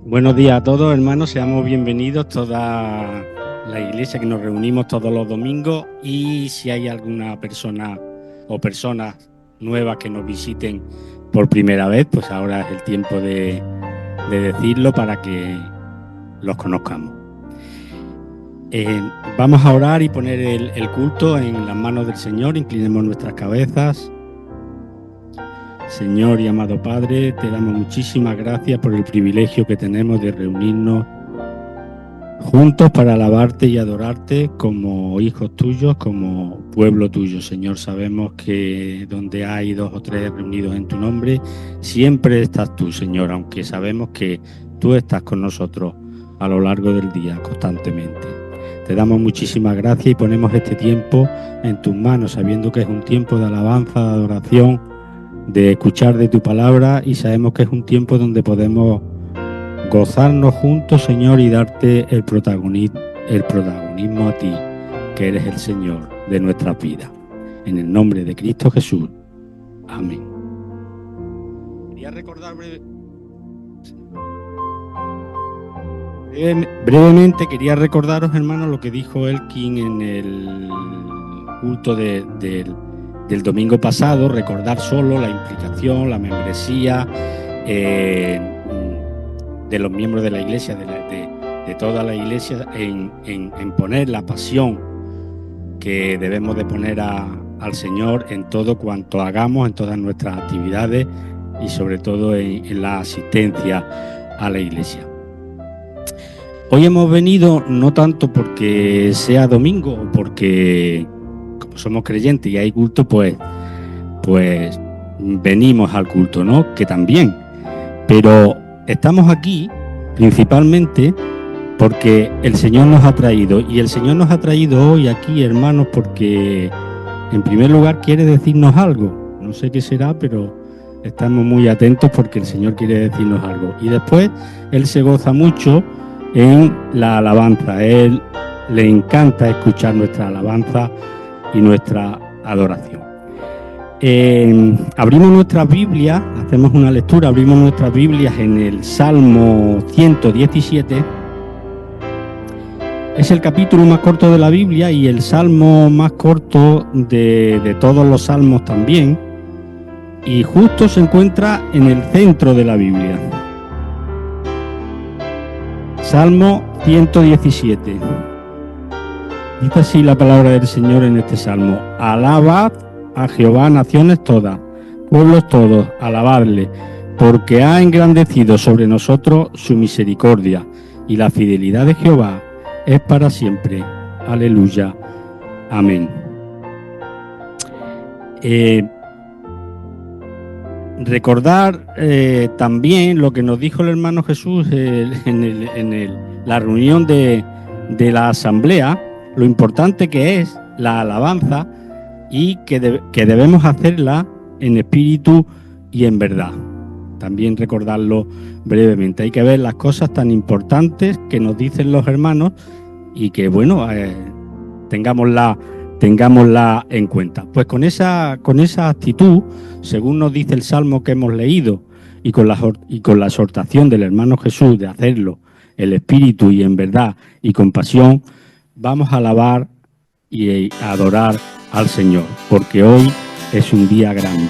Buenos días a todos, hermanos. Seamos bienvenidos toda la iglesia que nos reunimos todos los domingos, y si hay alguna persona o personas nuevas que nos visiten por primera vez, pues ahora es el tiempo de decirlo para que los conozcamos. Vamos a orar y poner el culto en las manos del Señor. Inclinemos nuestras cabezas. Señor y amado Padre, te damos muchísimas gracias por el privilegio que tenemos de reunirnos juntos para alabarte y adorarte como hijos tuyos, como pueblo tuyo. Señor, sabemos que donde hay dos o tres reunidos en tu nombre, siempre estás tú, Señor, aunque sabemos que tú estás con nosotros a lo largo del día, constantemente. Te damos muchísimas gracias y ponemos este tiempo en tus manos, sabiendo que es un tiempo de alabanza, de adoración, de escuchar de tu palabra, y sabemos que es un tiempo donde podemos gozarnos juntos, Señor, y darte el protagonismo a ti, que eres el Señor de nuestras vidas. En el nombre de Cristo Jesús. Amén. Quería recordar brevemente, quería recordaros, hermanos, lo que dijo Elkin en el culto del domingo pasado. Recordar solo la implicación, la membresía de los miembros de la iglesia, de toda la iglesia, en poner la pasión que debemos de poner al Señor en todo cuanto hagamos, en todas nuestras actividades, y sobre todo en la asistencia a la iglesia. Hoy hemos venido no tanto porque sea domingo o porque, como somos creyentes y hay culto, pues venimos al culto, ¿no? Que también, pero estamos aquí principalmente porque el Señor nos ha traído, y el Señor nos ha traído hoy aquí, hermanos, porque en primer lugar quiere decirnos algo. No sé qué será, pero estamos muy atentos porque el Señor quiere decirnos algo. Y después Él se goza mucho en la alabanza. Él le encanta escuchar nuestra alabanza y nuestra adoración. Abrimos nuestras Biblias, hacemos una lectura, abrimos nuestras Biblias en el Salmo 117. Es el capítulo más corto de la Biblia y el salmo más corto de todos los salmos también, y justo se encuentra en el centro de la Biblia. Salmo 117. Dice así la palabra del Señor en este salmo: alabad a Jehová, naciones todas, pueblos todos, alabadle, porque ha engrandecido sobre nosotros su misericordia, y la fidelidad de Jehová es para siempre. Aleluya. Amén. Recordar también lo que nos dijo el hermano Jesús en la reunión de la asamblea, lo importante que es la alabanza, y que debemos hacerla en espíritu y en verdad. También recordarlo brevemente. Hay que ver las cosas tan importantes que nos dicen los hermanos y que, bueno, tengámosla en cuenta. Pues con esa actitud, según nos dice el salmo que hemos leído, y con la exhortación del hermano Jesús de hacerlo en espíritu y en verdad y con pasión, vamos a alabar y a adorar al Señor, porque hoy es un día grande.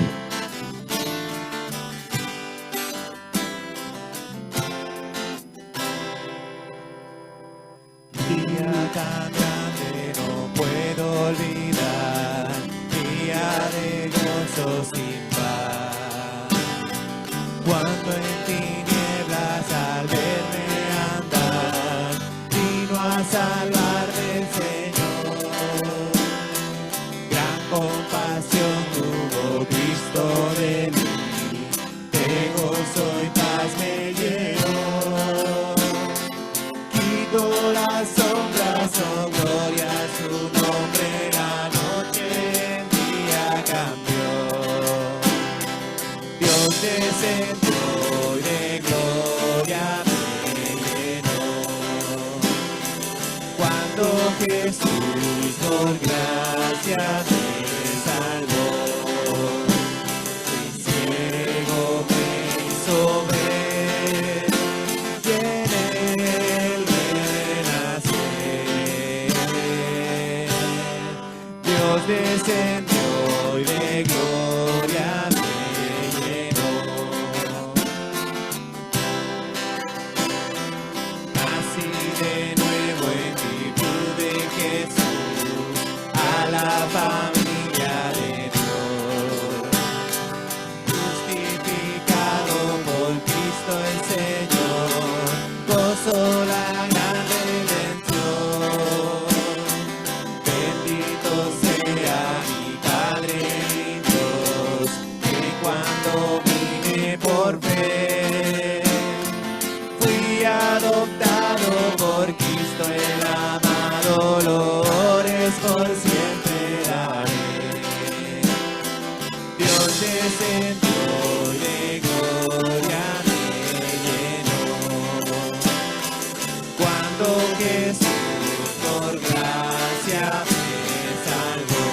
Yeah. alcanzó la gran redención. Bendito sea mi Padre Dios, que cuando vine por fe, fui adoptado por Cristo el amado, Lores por siempre daré. Dios descendió y de gloria me llenó, cuando Jesús por gracia me salvó.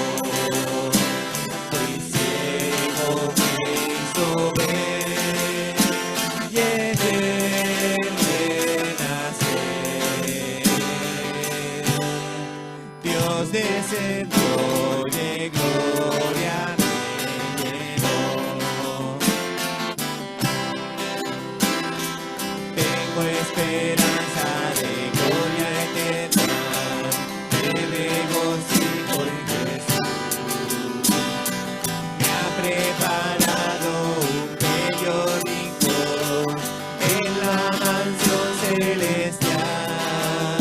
Fui ciego, me hizo ver, y en él renacer. Dios descendió y de gloria me llenó. Tengo esperanza de gloria eterna, me regocijo en Jesús. Me ha preparado un bello rincón en la mansión celestial.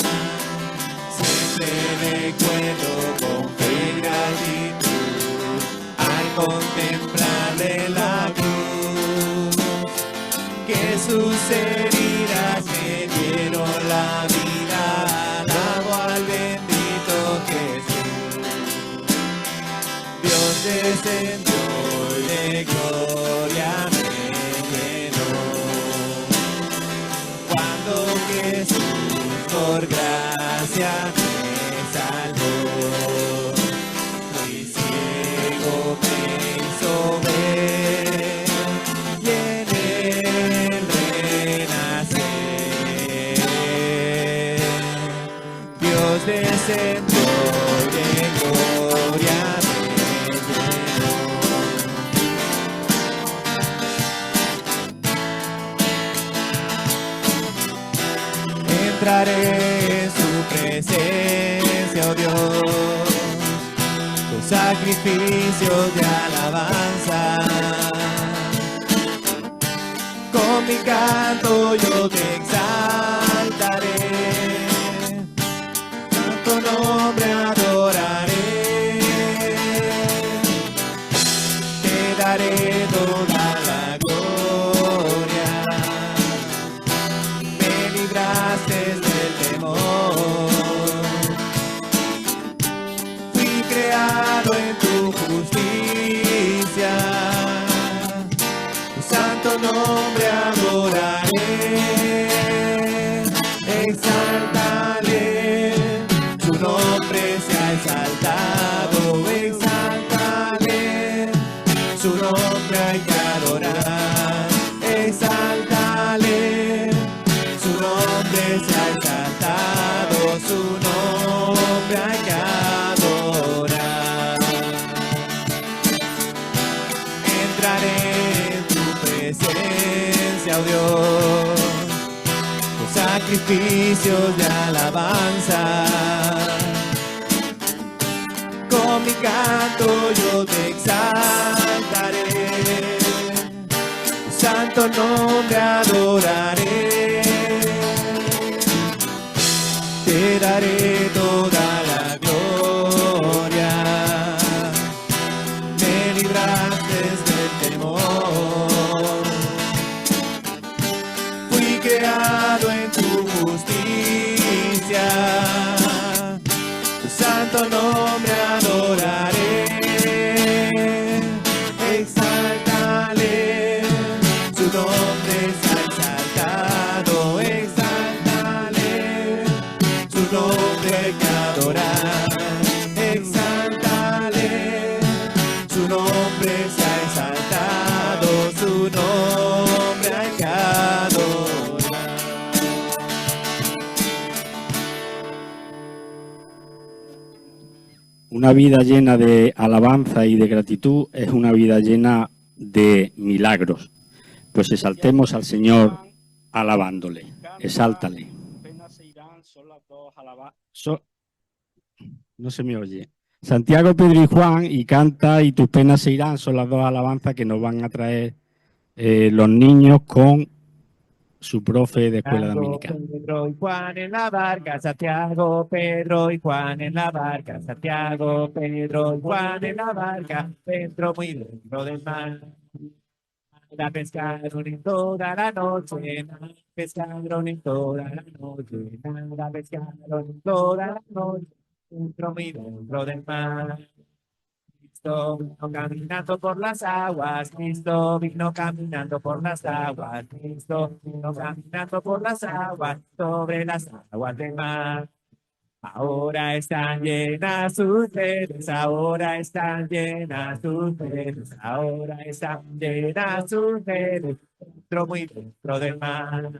Siempre recuerdo con fe y gratitud al contemplarle la cruz, que sus heridas me dieron la vida. Alabo al bendito Jesús. Dios descendió y de gloria me llenó, cuando Jesús por gracia me salvó. Fui ciego, me hizo ver, y en él renacer. Dios descendió y de gloria me llenó. Entraré en su presencia, oh Dios, con sacrificios de alabanza. Con mi canto yo te exaltaré, tu nombre adoraré. Te daré toda la gloria, me libraste del temor. Fui creado en tu justicia, tu santo nombre adoraré. Exáltale, su nombre sea exaltado. Exáltale, su nombre hay que adorar. Exáltale, su nombre sea exaltado. Su nombre hay que adorar. Entraré en tu presencia, oh Dios, con sacrificios de alabanza. Con mi canto yo te exaltaré, tu santo nombre adoraré. Te daré toda la gloria, me libraste del temor. Fui creado en tu justicia, tu santo nombre adoraré. Exáltale, su nombre sea exaltado. Exáltale, su nombre hay que adorar. Exáltale, su nombre sea exaltado. Su nombre hay que adorar. Una vida llena de alabanza y de gratitud es una vida llena de milagros. Pues exaltemos al Señor alabándole. Exáltale. No se me oye. Santiago, Pedro y Juan, y canta y tus penas se irán, son las dos alabanzas que nos van a traer los niños con su profe de escuela Santiago, dominical. Pedro y Juan en la barca, Santiago, Pedro y Juan en la barca, Santiago, Pedro y Juan en la barca, dentro muy dentro del mar. La pescaron en toda la noche, nada pescaron en toda la noche, nada pescaron en toda la noche, dentro muy dentro del mar. Cristo vino caminando por las aguas, Cristo vino caminando por las aguas, Cristo vino caminando por las aguas, sobre las aguas del mar. Ahora están llenas sus redes, ahora están llenas sus redes, ahora están llenas sus redes, dentro muy dentro del mar.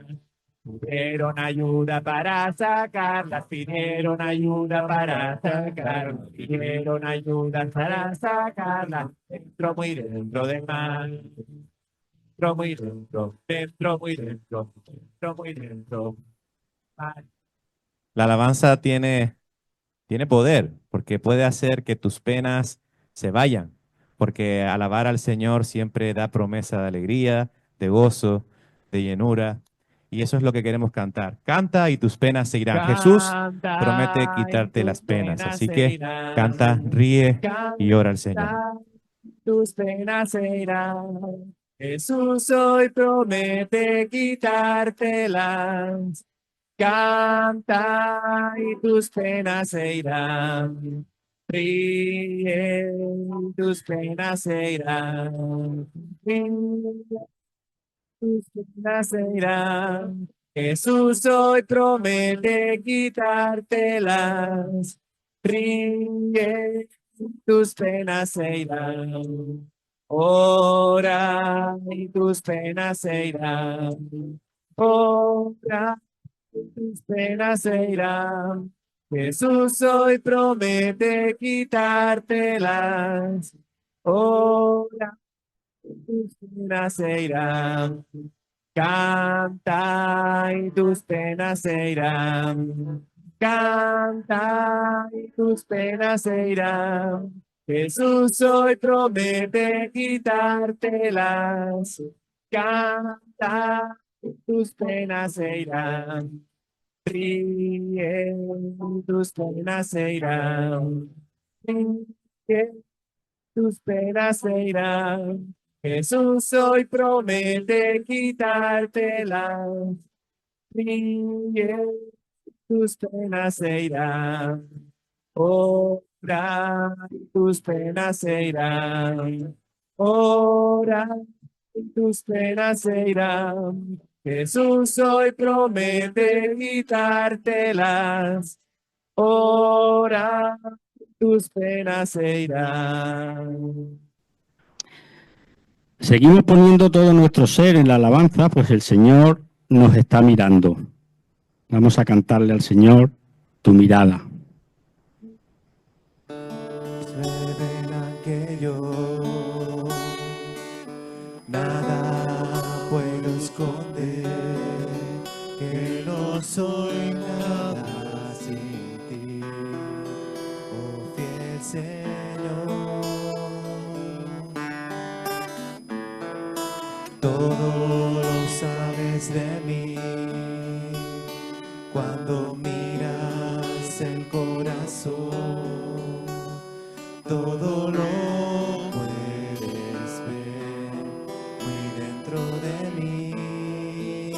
Pidieron ayuda para sacarlas, pidieron ayuda para sacarlas, pidieron ayuda para sacarlas, dentro muy dentro del mar. Dentro muy dentro, dentro muy dentro, dentro muy dentro. La alabanza tiene poder, porque puede hacer que tus penas se vayan, porque alabar al Señor siempre da promesa de alegría, de gozo, de llenura, y eso es lo que queremos cantar. Canta y tus penas se irán. Jesús promete Canta y quitarte las tus penas, penas así se que irán. canta, ríe y ora al Señor. Canta, tus penas se irán. Jesús hoy promete quitártelas. Canta y tus penas se irán. Ríe y tus penas se irán. Ríe, tus penas se irán. Jesús hoy promete quitártelas. Ríe, tus penas se irán. Ora y tus penas se irán. Ora y tus penas se irán. Jesús hoy promete quitártelas. Ora y tus penas se irán. Canta y tus penas se irán. Canta y tus penas se irán. Jesús hoy promete quitártelas. Canta y tus penas se irán. Ríe y tus penas se irán. Ríe, tus penas se irán. Jesús hoy promete quitártelas. Ríe, tus penas se irán. Ora, y tus penas se irán. Ora, y tus penas se irán. Jesús hoy promete quitártelas. Ora, tus penas se irán. Seguimos poniendo todo nuestro ser en la alabanza, pues el Señor nos está mirando. Vamos a cantarle al Señor tu mirada. Revelan que yo nada puedo esconder, que no soy nada sin ti, oh fiel Señor. Todo lo sabes de mí, cuando miras el corazón, todo lo puedes ver muy dentro de mí.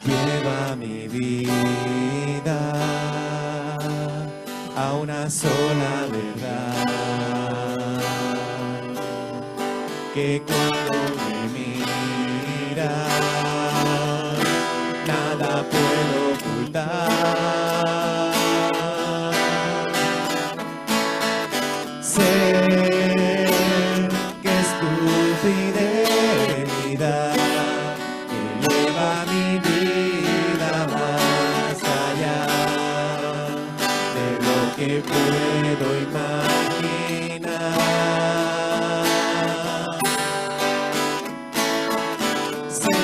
Lleva mi vida a una sola verdad, que cuando me miras nada puedo ocultar. Sé que es tu fidelidad que lleva mi vida más allá de lo que puedo imaginar. Sé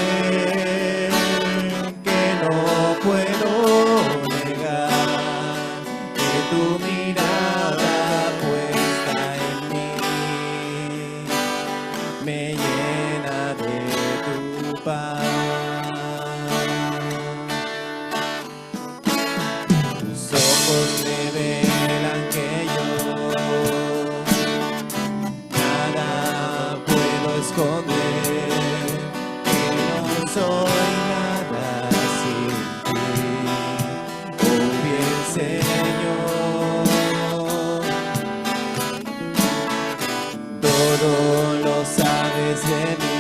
soy nada sin ti. Oh, bien, Señor, todo lo sabes de mí.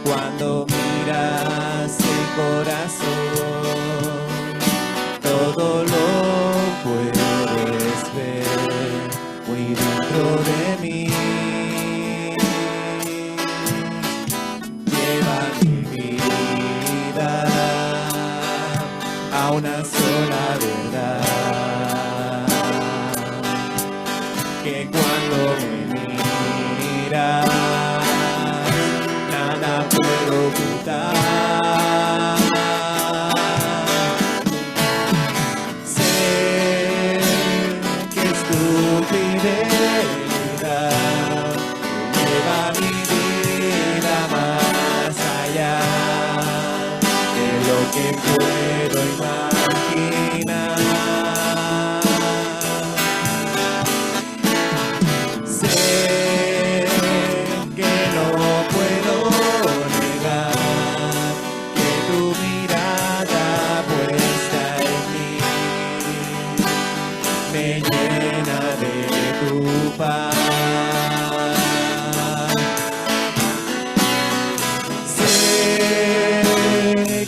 Cuando miras el corazón, todo lo puedes ver muy dentro de mí. Lleva mi vida a una sola verdad, que cuando me miras nada puedo ocultar. Sé que es tu fidelidad lleva mi vida más allá de lo que puedo imaginar. Sé que no puedo negar que tu mirada puesta en mí me llena de tu paz. Sé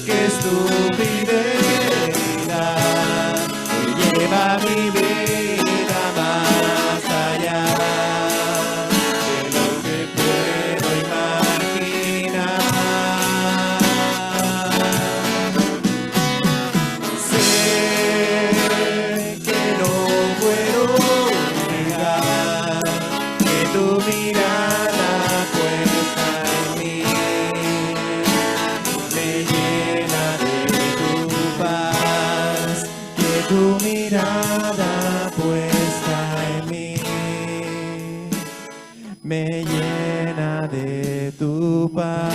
que es tu fidelidad que lleva mi vida más allá de lo que puedo imaginar. Sé que no puedo negar que tu mirada puesta en mí me llena de tu paz, que tu mirada puesta en mí me llena de tu paz.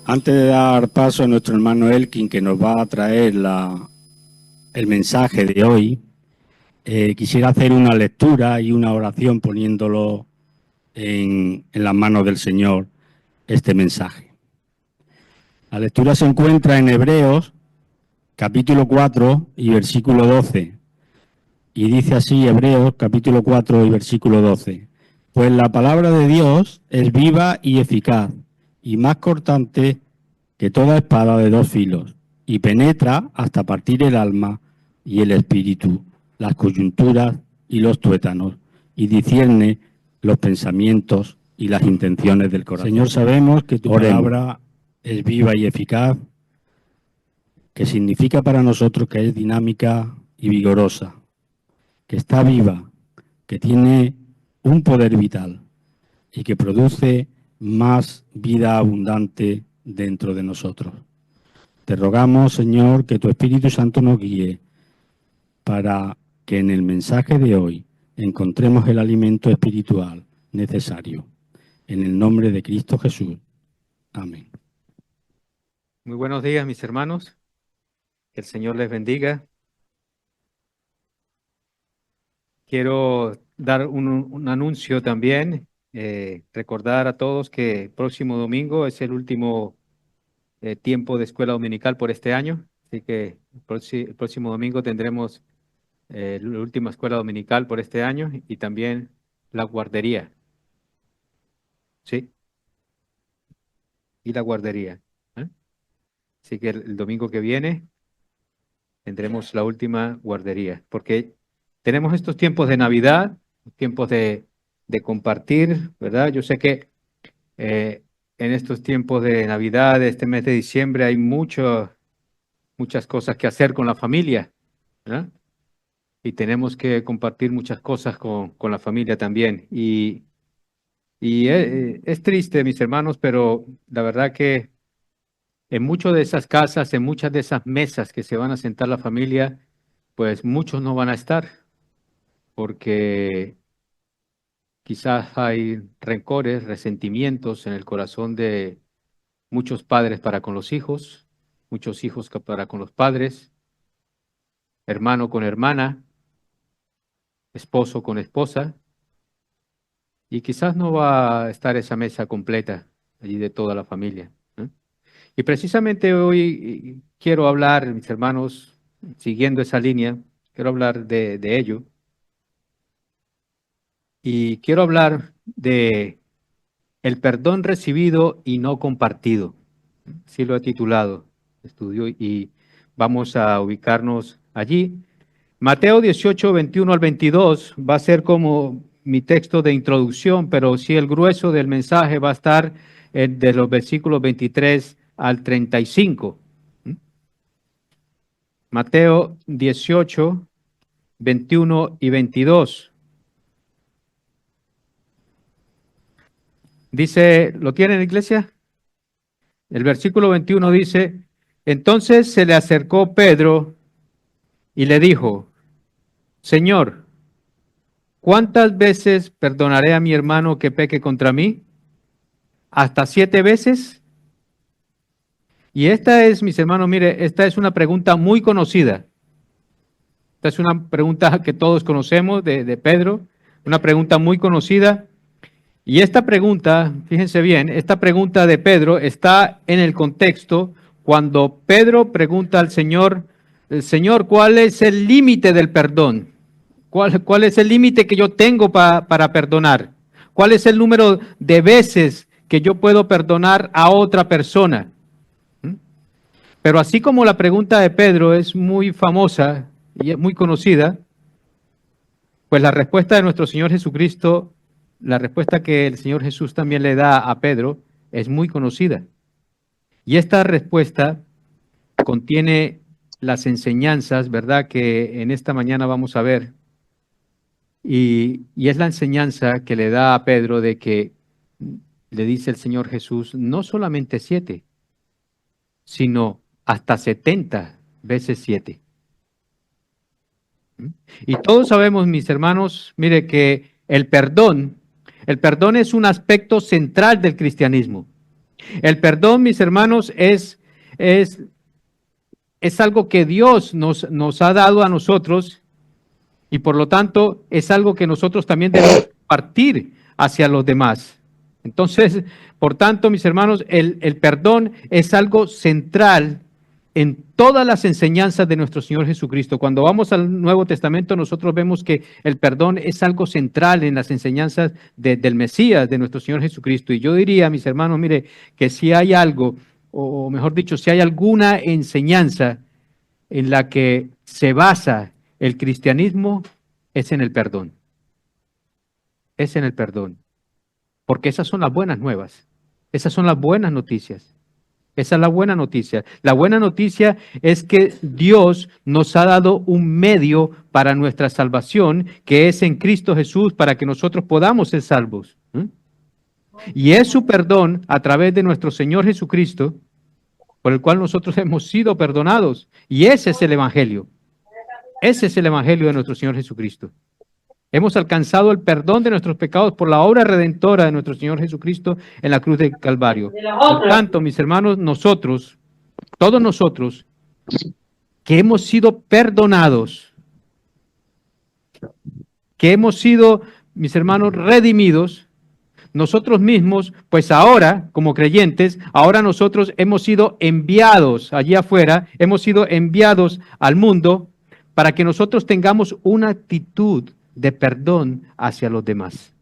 Antes de dar paso a nuestro hermano Elkin, que nos va a traer el mensaje de hoy, quisiera hacer una lectura y una oración poniéndolo en las manos del Señor, este mensaje. La lectura se encuentra en Hebreos, capítulo 4 y versículo 12. Y dice así, Hebreos, capítulo 4 y versículo 12. Pues la palabra de Dios es viva y eficaz, y más cortante que toda espada de dos filos, y penetra hasta partir el alma y el espíritu, las coyunturas y los tuétanos, y discierne los pensamientos y las intenciones del corazón. Señor, sabemos que tu palabra es viva y eficaz, que significa para nosotros que es dinámica y vigorosa, que está viva, que tiene un poder vital y que produce más vida abundante dentro de nosotros. Te rogamos, Señor, que tu Espíritu Santo nos guíe para que en el mensaje de hoy encontremos el alimento espiritual necesario. En el nombre de Cristo Jesús. Amén. Muy buenos días, mis hermanos. Que el Señor les bendiga. Quiero dar un anuncio también, recordar a todos que el próximo domingo es el último tiempo de escuela dominical por este año, así que el próximo domingo tendremos la última escuela dominical por este año y también la guardería. Sí, y la guardería. Así que el domingo que viene tendremos la última guardería, porque tenemos estos tiempos de Navidad, tiempos de compartir, ¿verdad? Yo sé que en estos tiempos de Navidad, este mes de diciembre, hay muchas cosas que hacer con la familia, ¿verdad? Y tenemos que compartir muchas cosas con la familia también. Y es triste, mis hermanos, pero la verdad que en muchas de esas casas, en muchas de esas mesas que se van a sentar la familia, pues muchos no van a estar, porque quizás hay rencores, resentimientos en el corazón de muchos padres para con los hijos, muchos hijos para con los padres, hermano con hermana, esposo con esposa, y quizás no va a estar esa mesa completa allí de toda la familia, ¿no? Y precisamente hoy quiero hablar, mis hermanos, siguiendo esa línea, quiero hablar de ello. Y quiero hablar de el perdón recibido y no compartido. Así lo he titulado, estudio, y vamos a ubicarnos allí. Mateo 18, 21 al 22 va a ser como mi texto de introducción, pero sí el grueso del mensaje va a estar de los versículos 23 al 35. Mateo 18, 21 y 22. Dice, ¿lo tienen, iglesia? El versículo 21 dice, entonces se le acercó Pedro y le dijo, Señor, ¿cuántas veces perdonaré a mi hermano que peque contra mí? ¿Hasta 7 veces? Y esta es, mis hermanos, mire, esta es una pregunta muy conocida. Esta es una pregunta que todos conocemos de Pedro, una pregunta muy conocida. Y esta pregunta, fíjense bien, esta pregunta de Pedro está en el contexto cuando Pedro pregunta al Señor, Señor, ¿cuál es el límite del perdón? ¿Cuál es el límite que yo tengo para perdonar? ¿Cuál es el número de veces que yo puedo perdonar a otra persona? Pero así como la pregunta de Pedro es muy famosa y es muy conocida, pues la respuesta de nuestro Señor Jesucristo, la respuesta que el Señor Jesús también le da a Pedro, es muy conocida. Y esta respuesta contiene las enseñanzas, ¿verdad?, que en esta mañana vamos a ver. Y es la enseñanza que le da a Pedro de que le dice el Señor Jesús, no solamente 7, sino hasta 70 veces 7. Y todos sabemos, mis hermanos, mire que el perdón es un aspecto central del cristianismo. El perdón, mis hermanos, es algo que Dios nos ha dado a nosotros y por lo tanto es algo que nosotros también debemos compartir hacia los demás. Entonces, por tanto, mis hermanos, el perdón es algo central en todas las enseñanzas de nuestro Señor Jesucristo. Cuando vamos al Nuevo Testamento, nosotros vemos que el perdón es algo central en las enseñanzas del Mesías, de nuestro Señor Jesucristo. Y yo diría, mis hermanos, mire, que si hay algo, o mejor dicho, si hay alguna enseñanza en la que se basa el cristianismo, es en el perdón. Es en el perdón. Porque esas son las buenas nuevas. Esas son las buenas noticias. Esa es la buena noticia. La buena noticia es que Dios nos ha dado un medio para nuestra salvación, que es en Cristo Jesús, para que nosotros podamos ser salvos. Y es su perdón a través de nuestro Señor Jesucristo, por el cual nosotros hemos sido perdonados. Y ese es el Evangelio. Ese es el Evangelio de nuestro Señor Jesucristo. Hemos alcanzado el perdón de nuestros pecados por la obra redentora de nuestro Señor Jesucristo en la cruz del Calvario. Por tanto, mis hermanos, nosotros, todos nosotros, que hemos sido perdonados, que hemos sido, mis hermanos, redimidos, nosotros mismos, pues ahora, como creyentes, ahora nosotros hemos sido enviados allí afuera, hemos sido enviados al mundo para que nosotros tengamos una actitud de perdón hacia los demás.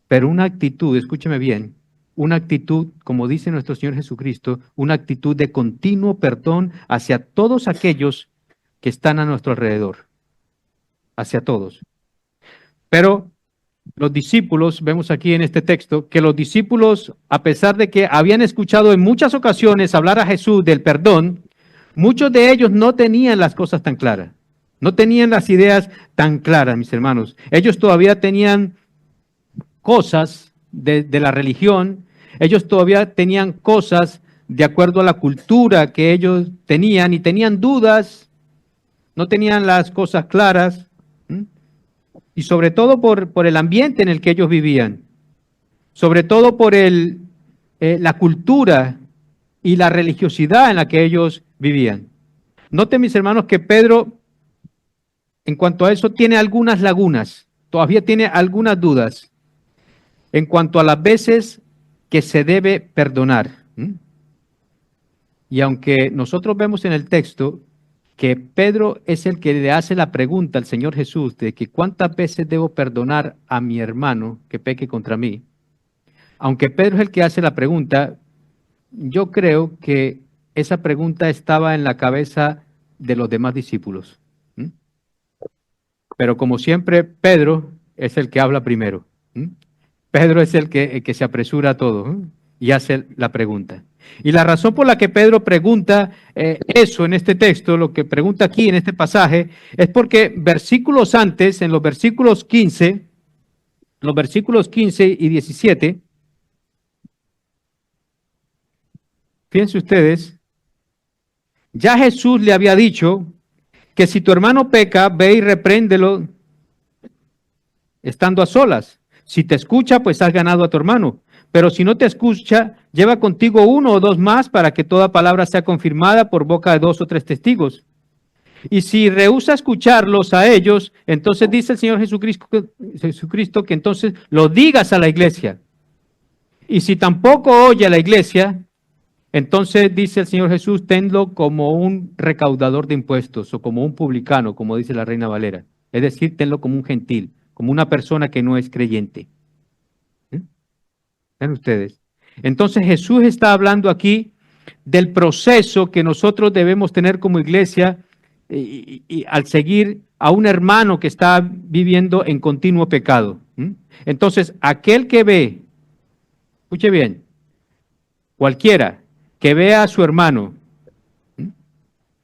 Pero una actitud, escúcheme bien, una actitud, como dice nuestro Señor Jesucristo, una actitud de continuo perdón hacia todos aquellos que están a nuestro alrededor, hacia todos. Pero los discípulos, vemos aquí en este texto, que los discípulos, a pesar de que habían escuchado en muchas ocasiones hablar a Jesús del perdón, muchos de ellos no tenían las cosas tan claras. No tenían las ideas tan claras, mis hermanos. Ellos todavía tenían cosas de la religión, ellos todavía tenían cosas de acuerdo a la cultura que ellos tenían y tenían dudas, no tenían las cosas claras, y sobre todo por el ambiente en el que ellos vivían, sobre todo por la cultura y la religiosidad en la que ellos vivían. Noten, mis hermanos, que Pedro en cuanto a eso, tiene algunas lagunas, todavía tiene algunas dudas en cuanto a las veces que se debe perdonar. Y aunque nosotros vemos en el texto que Pedro es el que le hace la pregunta al Señor Jesús de que cuántas veces debo perdonar a mi hermano que peque contra mí, aunque Pedro es el que hace la pregunta, yo creo que esa pregunta estaba en la cabeza de los demás discípulos. Pero como siempre, Pedro es el que habla primero. Pedro es el que se apresura a todo y hace la pregunta. Y la razón por la que Pedro pregunta eso en este texto, lo que pregunta aquí en este pasaje, es porque versículos antes, en los versículos 15 y 17, fíjense ustedes, ya Jesús le había dicho que si tu hermano peca, ve y repréndelo estando a solas. Si te escucha, pues has ganado a tu hermano. Pero si no te escucha, lleva contigo uno o dos más para que toda palabra sea confirmada por boca de 2 o 3 testigos. Y si rehúsa escucharlos a ellos, entonces dice el Señor Jesucristo que entonces lo digas a la iglesia. Y si tampoco oye a la iglesia, entonces dice el Señor Jesús, tenlo como un recaudador de impuestos o como un publicano, como dice la Reina Valera. Es decir, tenlo como un gentil, como una persona que no es creyente. Vean ustedes. Entonces Jesús está hablando aquí del proceso que nosotros debemos tener como iglesia y al seguir a un hermano que está viviendo en continuo pecado. Entonces, aquel que ve, escuche bien, cualquiera que vea a su hermano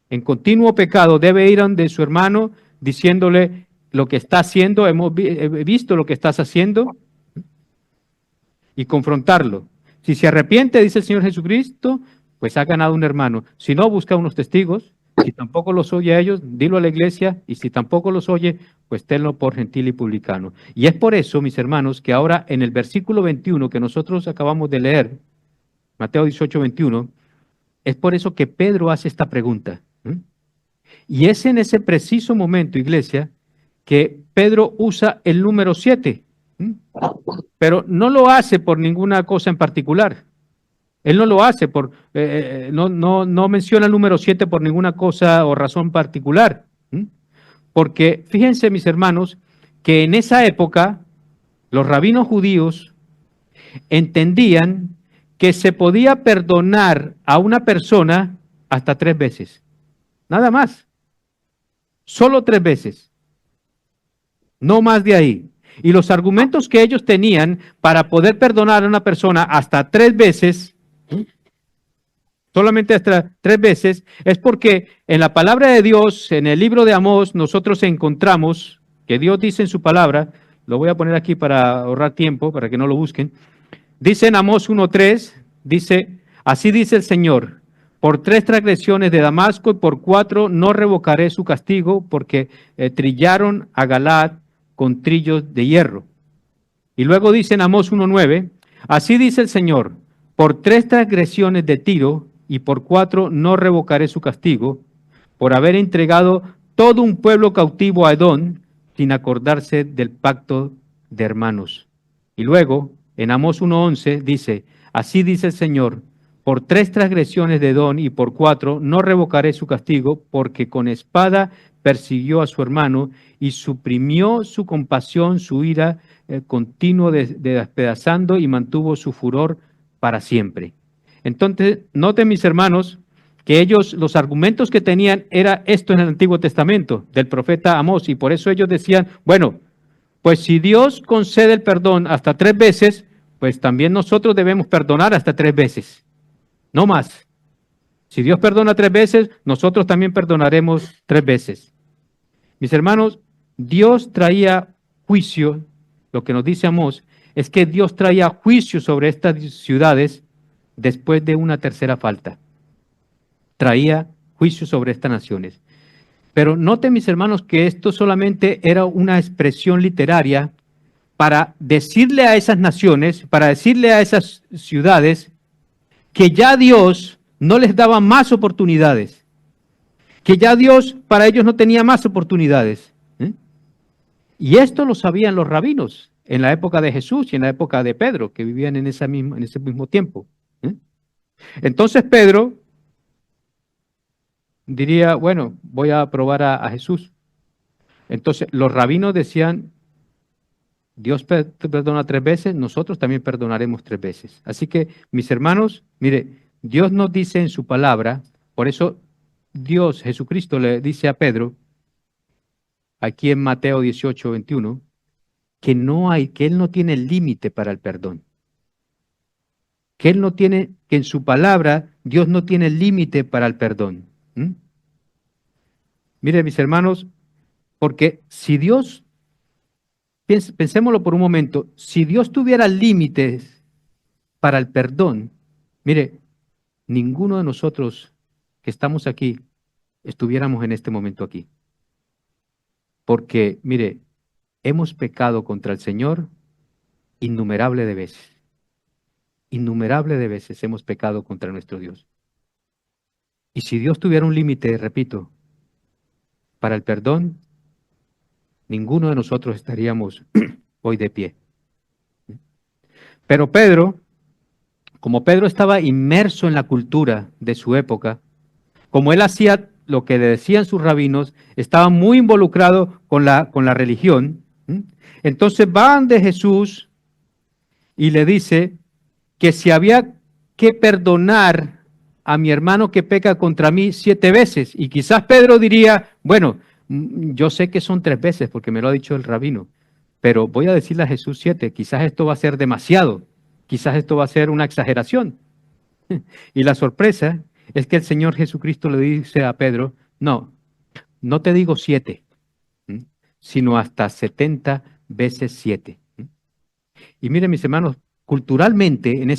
en continuo pecado debe ir donde su hermano diciéndole lo que está haciendo, he visto lo que estás haciendo, y confrontarlo. Si se arrepiente, dice el Señor Jesucristo, pues ha ganado un hermano. Si no, busca unos testigos. Si tampoco los oye a ellos, dilo a la iglesia. Y si tampoco los oye, pues tenlo por gentil y publicano. Y es por eso, mis hermanos, que ahora en el versículo 21 que nosotros acabamos de leer, Mateo 18, 21, es por eso que Pedro hace esta pregunta. Y es en ese preciso momento, iglesia, que Pedro usa el número 7. Pero no lo hace por ninguna cosa en particular. Él no lo hace no menciona el número 7 por ninguna cosa o razón particular. Porque fíjense, mis hermanos, que en esa época los rabinos judíos entendían que se podía perdonar a una persona hasta 3 veces. Nada más. Solo 3 veces. No más de ahí. Y los argumentos que ellos tenían para poder perdonar a una persona hasta 3 veces, solamente hasta 3 veces, es porque en la palabra de Dios, en el libro de Amós, nosotros encontramos que Dios dice en su palabra, lo voy a poner aquí para ahorrar tiempo, para que no lo busquen, dice en Amós 1:3, dice, así dice el Señor, por 3 transgresiones de Damasco y por 4 no revocaré su castigo, porque trillaron a Galaad con trillos de hierro. Y luego dice en Amós 1:9, así dice el Señor, por 3 transgresiones de Tiro y por 4 no revocaré su castigo, por haber entregado todo un pueblo cautivo a Edom, sin acordarse del pacto de hermanos. Y luego en Amós 1:11 dice, así dice el Señor, por 3 transgresiones de Edom y por 4 no revocaré su castigo, porque con espada persiguió a su hermano y suprimió su compasión, su ira continuo despedazando y mantuvo su furor para siempre. Entonces, noten mis hermanos que ellos, los argumentos que tenían era esto en el Antiguo Testamento del profeta Amós, y por eso ellos decían, bueno, pues si Dios concede el perdón hasta 3 veces, pues también nosotros debemos perdonar hasta 3 veces, no más. Si Dios perdona 3 veces, nosotros también perdonaremos 3 veces. Mis hermanos, Dios traía juicio, lo que nos dice Amós, es que Dios traía juicio sobre estas ciudades después de una tercera falta. Traía juicio sobre estas naciones. Pero noten, mis hermanos, que esto solamente era una expresión literaria para decirle a esas naciones, para decirle a esas ciudades, que ya Dios no les daba más oportunidades, que ya Dios para ellos no tenía más oportunidades. Y esto lo sabían los rabinos en la época de Jesús y en la época de Pedro, que vivían en ese mismo tiempo. Entonces Pedro diría, bueno, voy a probar a Jesús. Entonces los rabinos decían, Dios te perdona 3 veces, nosotros también perdonaremos 3 veces. Así que, mis hermanos, mire, Dios nos dice en su palabra, por eso Dios, Jesucristo, le dice a Pedro, aquí en Mateo 18, 21, que Él no tiene límite para el perdón. Que en su palabra, Dios no tiene límite para el perdón. Mire, mis hermanos, porque si Dios, pensémoslo por un momento, si Dios tuviera límites para el perdón, mire, ninguno de nosotros que estamos aquí estuviéramos en este momento aquí. Porque, mire, hemos pecado contra el Señor innumerable de veces. Innumerable de veces hemos pecado contra nuestro Dios. Y si Dios tuviera un límite, repito, para el perdón, ninguno de nosotros estaríamos hoy de pie. Pero Pedro, como Pedro estaba inmerso en la cultura de su época, como él hacía lo que le decían sus rabinos, estaba muy involucrado con la religión. Entonces van de Jesús y le dice que si había que perdonar a mi hermano que peca contra mí 7 veces. Y quizás Pedro diría, bueno, yo sé que son 3 veces porque me lo ha dicho el rabino, pero voy a decirle a Jesús 7, quizás esto va a ser demasiado, quizás esto va a ser una exageración. Y la sorpresa es que el Señor Jesucristo le dice a Pedro, no te digo 7, sino hasta 70 veces 7. Y miren, mis hermanos, culturalmente, en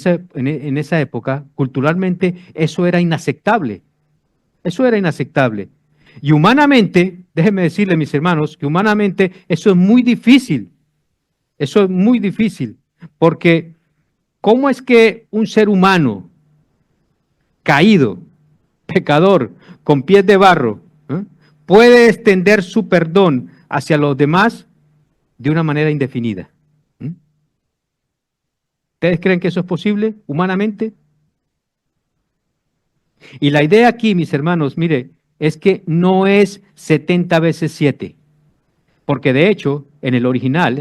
esa época, culturalmente eso era inaceptable. Eso era inaceptable. Y humanamente, déjenme decirle, mis hermanos, que humanamente eso es muy difícil. Eso es muy difícil. Porque, ¿cómo es que un ser humano caído, pecador, con pies de barro, puede extender su perdón hacia los demás de una manera indefinida? ¿Ustedes creen que eso es posible humanamente? Y la idea aquí, mis hermanos, mire, es que no es 70 veces 7. Porque de hecho, en el original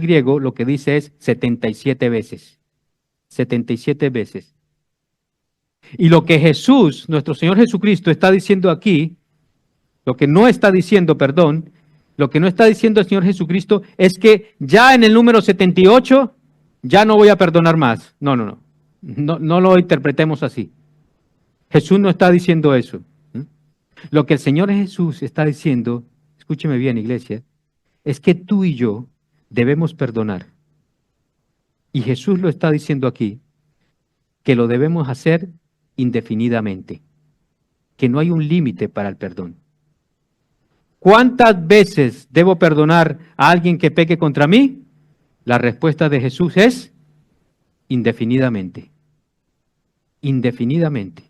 griego, lo que dice es 77 veces. 77 veces. Y lo que Jesús, nuestro Señor Jesucristo, está diciendo aquí, lo que no está diciendo el Señor Jesucristo es que ya en el número 78 ya no voy a perdonar más. No lo interpretemos así. Jesús no está diciendo eso. Lo que el Señor Jesús está diciendo, escúcheme bien, iglesia, es que tú y yo debemos perdonar. Y Jesús lo está diciendo aquí, que lo debemos hacer indefinidamente, que no hay un límite para el perdón. ¿Cuántas veces debo perdonar a alguien que peque contra mí? La respuesta de Jesús es indefinidamente. Indefinidamente.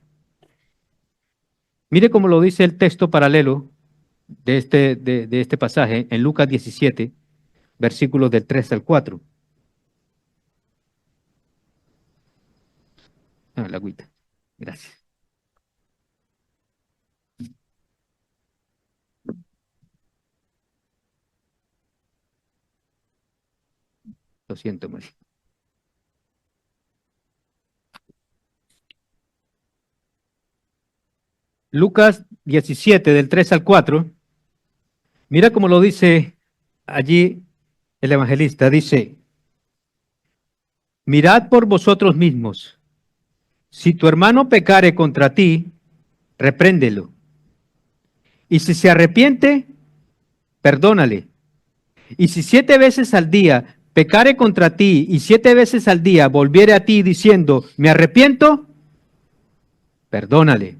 Mire cómo lo dice el texto paralelo de este pasaje en Lucas 17, versículos del 3 al 4. La agüita. Gracias. Lo siento, María. Lucas 17, del 3 al 4. Mira cómo lo dice allí el evangelista. Dice, mirad por vosotros mismos. Si tu hermano pecare contra ti, repréndelo. Y si se arrepiente, perdónale. Y si 7 veces al día pecare contra ti y 7 veces al día volviere a ti diciendo, me arrepiento, perdónale.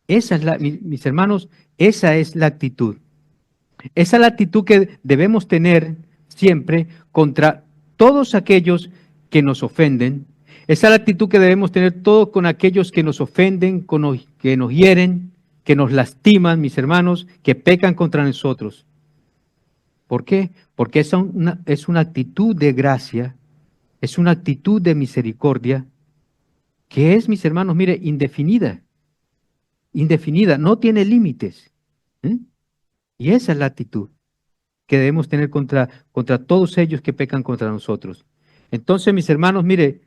Esa es mis hermanos, esa es la actitud. Esa es la actitud que debemos tener siempre contra todos aquellos que nos ofenden. Esa es la actitud que debemos tener todos con aquellos que nos ofenden, que nos hieren, que nos lastiman, mis hermanos, que pecan contra nosotros. ¿Por qué? Porque es una actitud de gracia, es una actitud de misericordia que es, mis hermanos, mire, indefinida, indefinida, no tiene límites. ¿eh? Y esa es la actitud que debemos tener contra todos ellos que pecan contra nosotros. Entonces, mis hermanos, mire,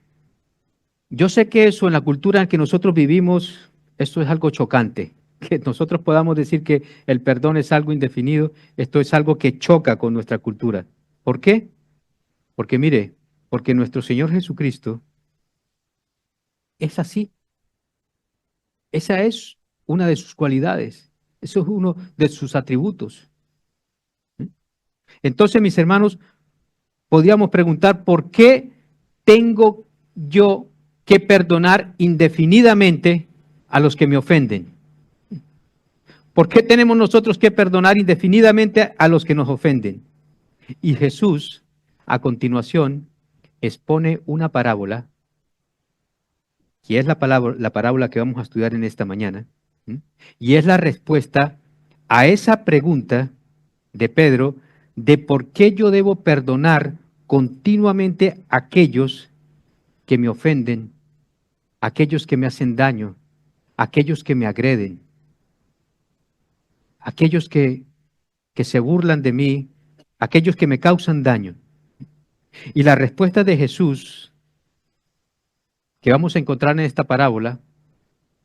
yo sé que eso en la cultura en que nosotros vivimos, esto es algo chocante. Que nosotros podamos decir que el perdón es algo indefinido, esto es algo que choca con nuestra cultura. ¿Por qué? Porque mire, porque nuestro Señor Jesucristo es así. Esa es una de sus cualidades. Eso es uno de sus atributos. Entonces, mis hermanos, podríamos preguntar, ¿por qué tengo yo que perdonar indefinidamente a los que me ofenden? ¿Por qué tenemos nosotros que perdonar indefinidamente a los que nos ofenden? Y Jesús, a continuación, expone una parábola, que es la parábola que vamos a estudiar en esta mañana, y es la respuesta a esa pregunta de Pedro de por qué yo debo perdonar continuamente a aquellos que me ofenden, aquellos que me hacen daño, aquellos que me agreden, aquellos que se burlan de mí, aquellos que me causan daño. Y la respuesta de Jesús, que vamos a encontrar en esta parábola,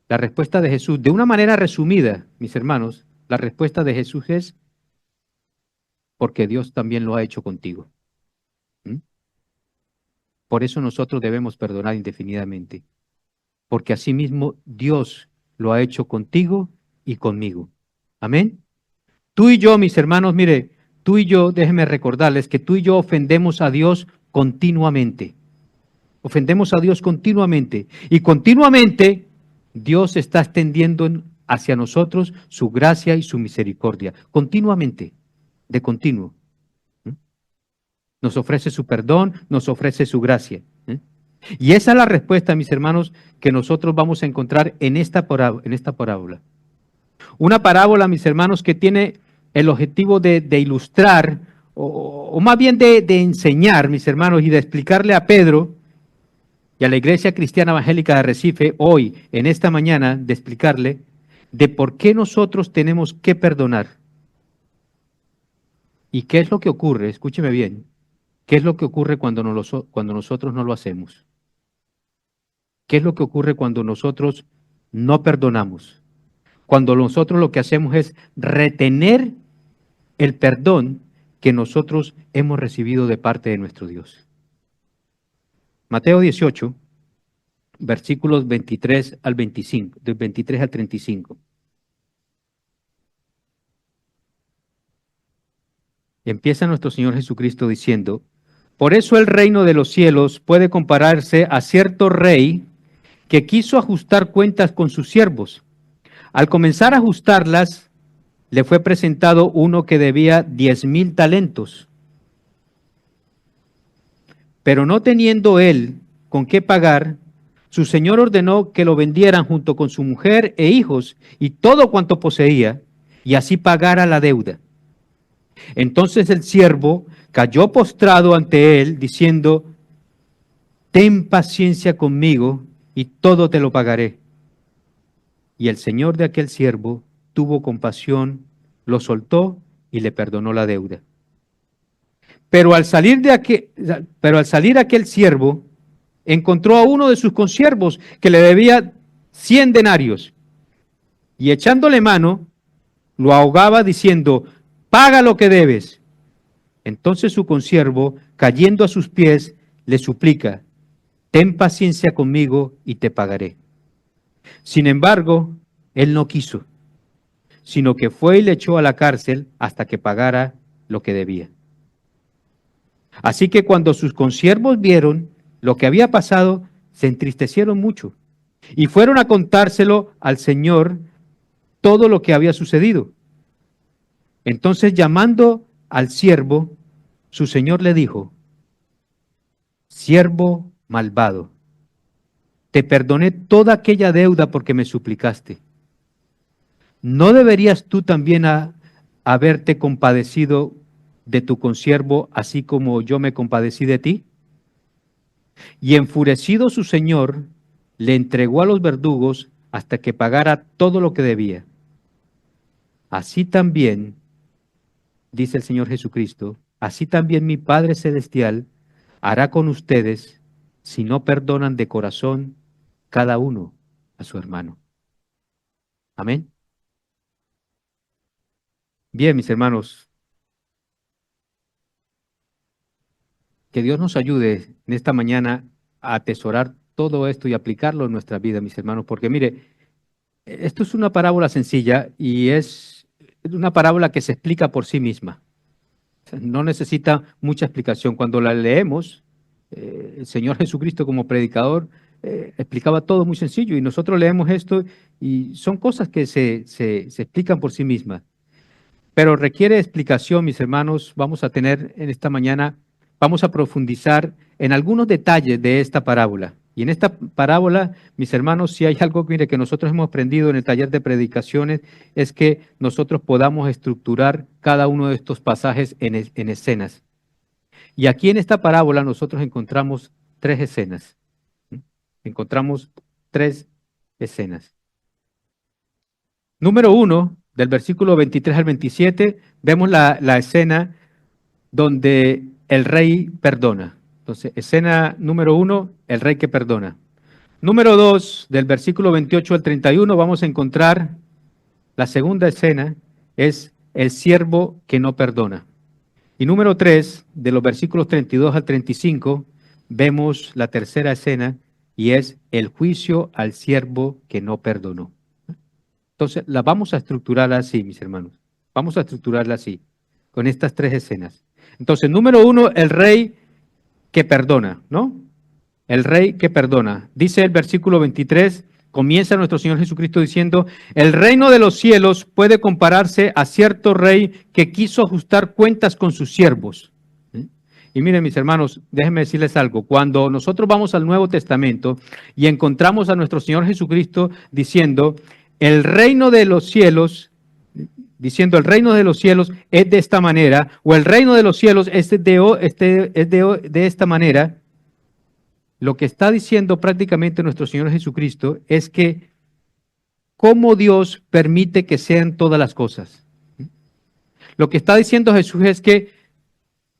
la respuesta de Jesús, de una manera resumida, mis hermanos, la respuesta de Jesús es, porque Dios también lo ha hecho contigo. Por eso nosotros debemos perdonar indefinidamente, porque asimismo Dios lo ha hecho contigo y conmigo. Amén. Tú y yo, mis hermanos, mire, tú y yo, déjenme recordarles que tú y yo ofendemos a Dios continuamente. Ofendemos a Dios continuamente. Y continuamente Dios está extendiendo hacia nosotros su gracia y su misericordia. Continuamente, de continuo. Nos ofrece su perdón, nos ofrece su gracia. Y esa es la respuesta, mis hermanos, que nosotros vamos a encontrar en esta parábola. Una parábola, mis hermanos, que tiene el objetivo de ilustrar, o más bien de enseñar, mis hermanos, y de explicarle a Pedro y a la Iglesia Cristiana Evangélica de Arrecife, hoy, en esta mañana, de explicarle de por qué nosotros tenemos que perdonar. ¿Y qué es lo que ocurre? Escúcheme bien. ¿Qué es lo que ocurre cuando nosotros no lo hacemos? ¿Qué es lo que ocurre cuando nosotros no perdonamos? Cuando nosotros lo que hacemos es retener el perdón que nosotros hemos recibido de parte de nuestro Dios. Mateo 18, versículos 23 al 25, del 23 al 35. Empieza nuestro Señor Jesucristo diciendo, por eso el reino de los cielos puede compararse a cierto rey que quiso ajustar cuentas con sus siervos. Al comenzar a ajustarlas, le fue presentado uno que debía 10,000 talentos. Pero no teniendo él con qué pagar, su señor ordenó que lo vendieran junto con su mujer e hijos y todo cuanto poseía, y así pagara la deuda. Entonces el siervo cayó postrado ante él, diciendo, ten paciencia conmigo y todo te lo pagaré. Y el señor de aquel siervo tuvo compasión, lo soltó y le perdonó la deuda. Pero al salir aquel siervo, encontró a uno de sus consiervos que le debía 100 denarios. Y echándole mano, lo ahogaba diciendo, paga lo que debes. Entonces su consiervo, cayendo a sus pies, le suplica, ten paciencia conmigo y te pagaré. Sin embargo, él no quiso, sino que fue y le echó a la cárcel hasta que pagara lo que debía. Así que cuando sus consiervos vieron lo que había pasado, se entristecieron mucho y fueron a contárselo al Señor todo lo que había sucedido. Entonces, llamando al siervo, su señor le dijo, siervo malvado, te perdoné toda aquella deuda porque me suplicaste. ¿No deberías tú también haberte compadecido de tu consiervo, así como yo me compadecí de ti? Y enfurecido su señor, le entregó a los verdugos hasta que pagara todo lo que debía. Así también, dice el Señor Jesucristo, así también mi Padre Celestial hará con ustedes si no perdonan de corazón cada uno a su hermano. Amén. Bien, mis hermanos, que Dios nos ayude en esta mañana a atesorar todo esto y aplicarlo en nuestra vida, mis hermanos, porque mire, esto es una parábola sencilla y es una parábola que se explica por sí misma. No necesita mucha explicación. Cuando la leemos, el Señor Jesucristo como predicador explicaba todo muy sencillo y nosotros leemos esto y son cosas que se explican por sí mismas. Pero requiere explicación, mis hermanos. Vamos a tener en esta mañana, vamos a profundizar en algunos detalles de esta parábola. Y en esta parábola, mis hermanos, si hay algo mire, que nosotros hemos aprendido en el taller de predicaciones, es que nosotros podamos estructurar cada uno de estos pasajes en escenas. Y aquí en esta parábola nosotros encontramos tres escenas. Encontramos tres escenas. Número 1, del versículo 23 al 27, vemos la escena donde el rey perdona. Entonces, escena número 1, el rey que perdona. Número 2, del versículo 28 al 31, vamos a encontrar la segunda escena, es el siervo que no perdona. Y número 3, de los versículos 32 al 35, vemos la tercera escena y es el juicio al siervo que no perdonó. Entonces, la vamos a estructurar así, mis hermanos. Vamos a estructurarla así, con estas tres escenas. Entonces, número 1, el rey que perdona, ¿no? El rey que perdona. Dice el versículo 23, comienza nuestro Señor Jesucristo diciendo, el reino de los cielos puede compararse a cierto rey que quiso ajustar cuentas con sus siervos. Y miren, mis hermanos, déjenme decirles algo. Cuando nosotros vamos al Nuevo Testamento y encontramos a nuestro Señor Jesucristo diciendo, el reino de los cielos, diciendo el reino de los cielos es de esta manera, o el reino de los cielos es de esta manera, lo que está diciendo prácticamente nuestro Señor Jesucristo es que cómo Dios permite que sean todas las cosas. Lo que está diciendo Jesús es que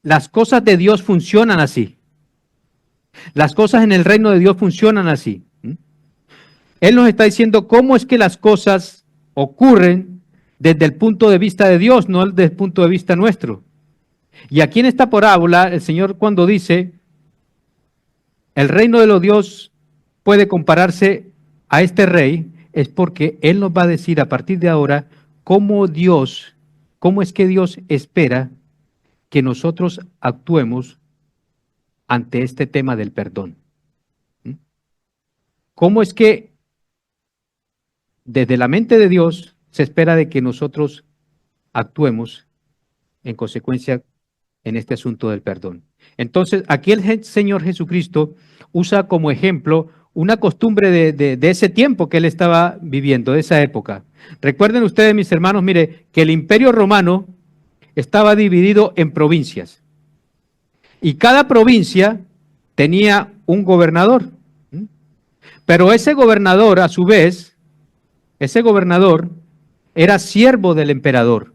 las cosas de Dios funcionan así. Las cosas en el reino de Dios funcionan así. Él nos está diciendo cómo es que las cosas ocurren desde el punto de vista de Dios, no desde el punto de vista nuestro. Y aquí en esta parábola, el Señor cuando dice, el reino de los Dios puede compararse a este rey, es porque Él nos va a decir a partir de ahora cómo es que Dios espera que nosotros actuemos ante este tema del perdón. ¿Cómo es que desde la mente de Dios se espera de que nosotros actuemos en consecuencia en este asunto del perdón? Entonces, aquí el Señor Jesucristo usa como ejemplo una costumbre de ese tiempo que Él estaba viviendo, de esa época. Recuerden ustedes, mis hermanos, mire, que el Imperio Romano estaba dividido en provincias. Y cada provincia tenía un gobernador. Pero ese gobernador, a su vez, ese gobernador era siervo del emperador.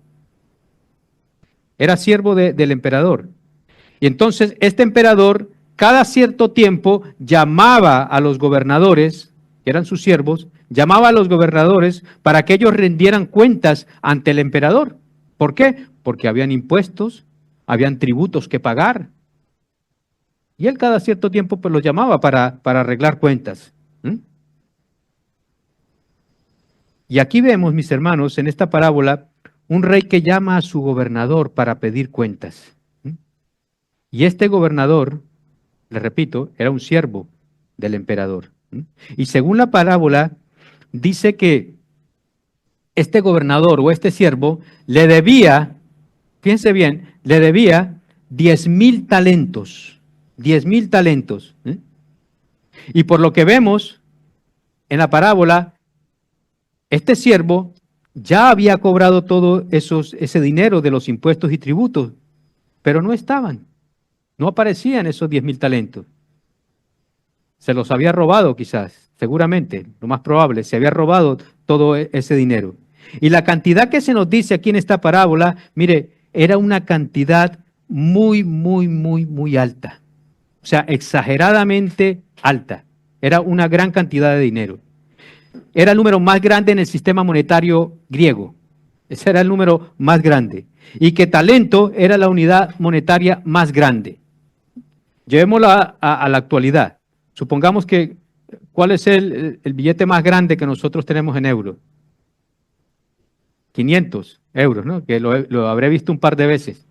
Era siervo del emperador. Y entonces este emperador cada cierto tiempo llamaba a los gobernadores, que eran sus siervos, llamaba a los gobernadores para que ellos rendieran cuentas ante el emperador. ¿Por qué? Porque habían impuestos, habían tributos que pagar. Y él cada cierto tiempo pues los llamaba para arreglar cuentas. Y aquí vemos, mis hermanos, en esta parábola, un rey que llama a su gobernador para pedir cuentas. Y este gobernador, le repito, era un siervo del emperador. Y según la parábola, dice que este gobernador o este siervo le debía, fíjense bien, le debía 10,000 talentos. 10,000 talentos. Y por lo que vemos en la parábola, este siervo ya había cobrado todo ese dinero de los impuestos y tributos. pero no estaban, no aparecían esos 10,000 talentos. Se los había robado quizás, seguramente, lo más probable, se había robado todo ese dinero. Y la cantidad que se nos dice aquí en esta parábola, mire, era una cantidad muy, muy, muy, muy alta. O sea, exageradamente alta. Era una gran cantidad de dinero. Era el número más grande en el sistema monetario griego. Ese era el número más grande. Y que talento era la unidad monetaria más grande. Llevémoslo a la actualidad. Supongamos que, ¿cuál es el billete más grande que nosotros tenemos en euros? 500 euros, ¿no? Que lo habré visto un par de veces.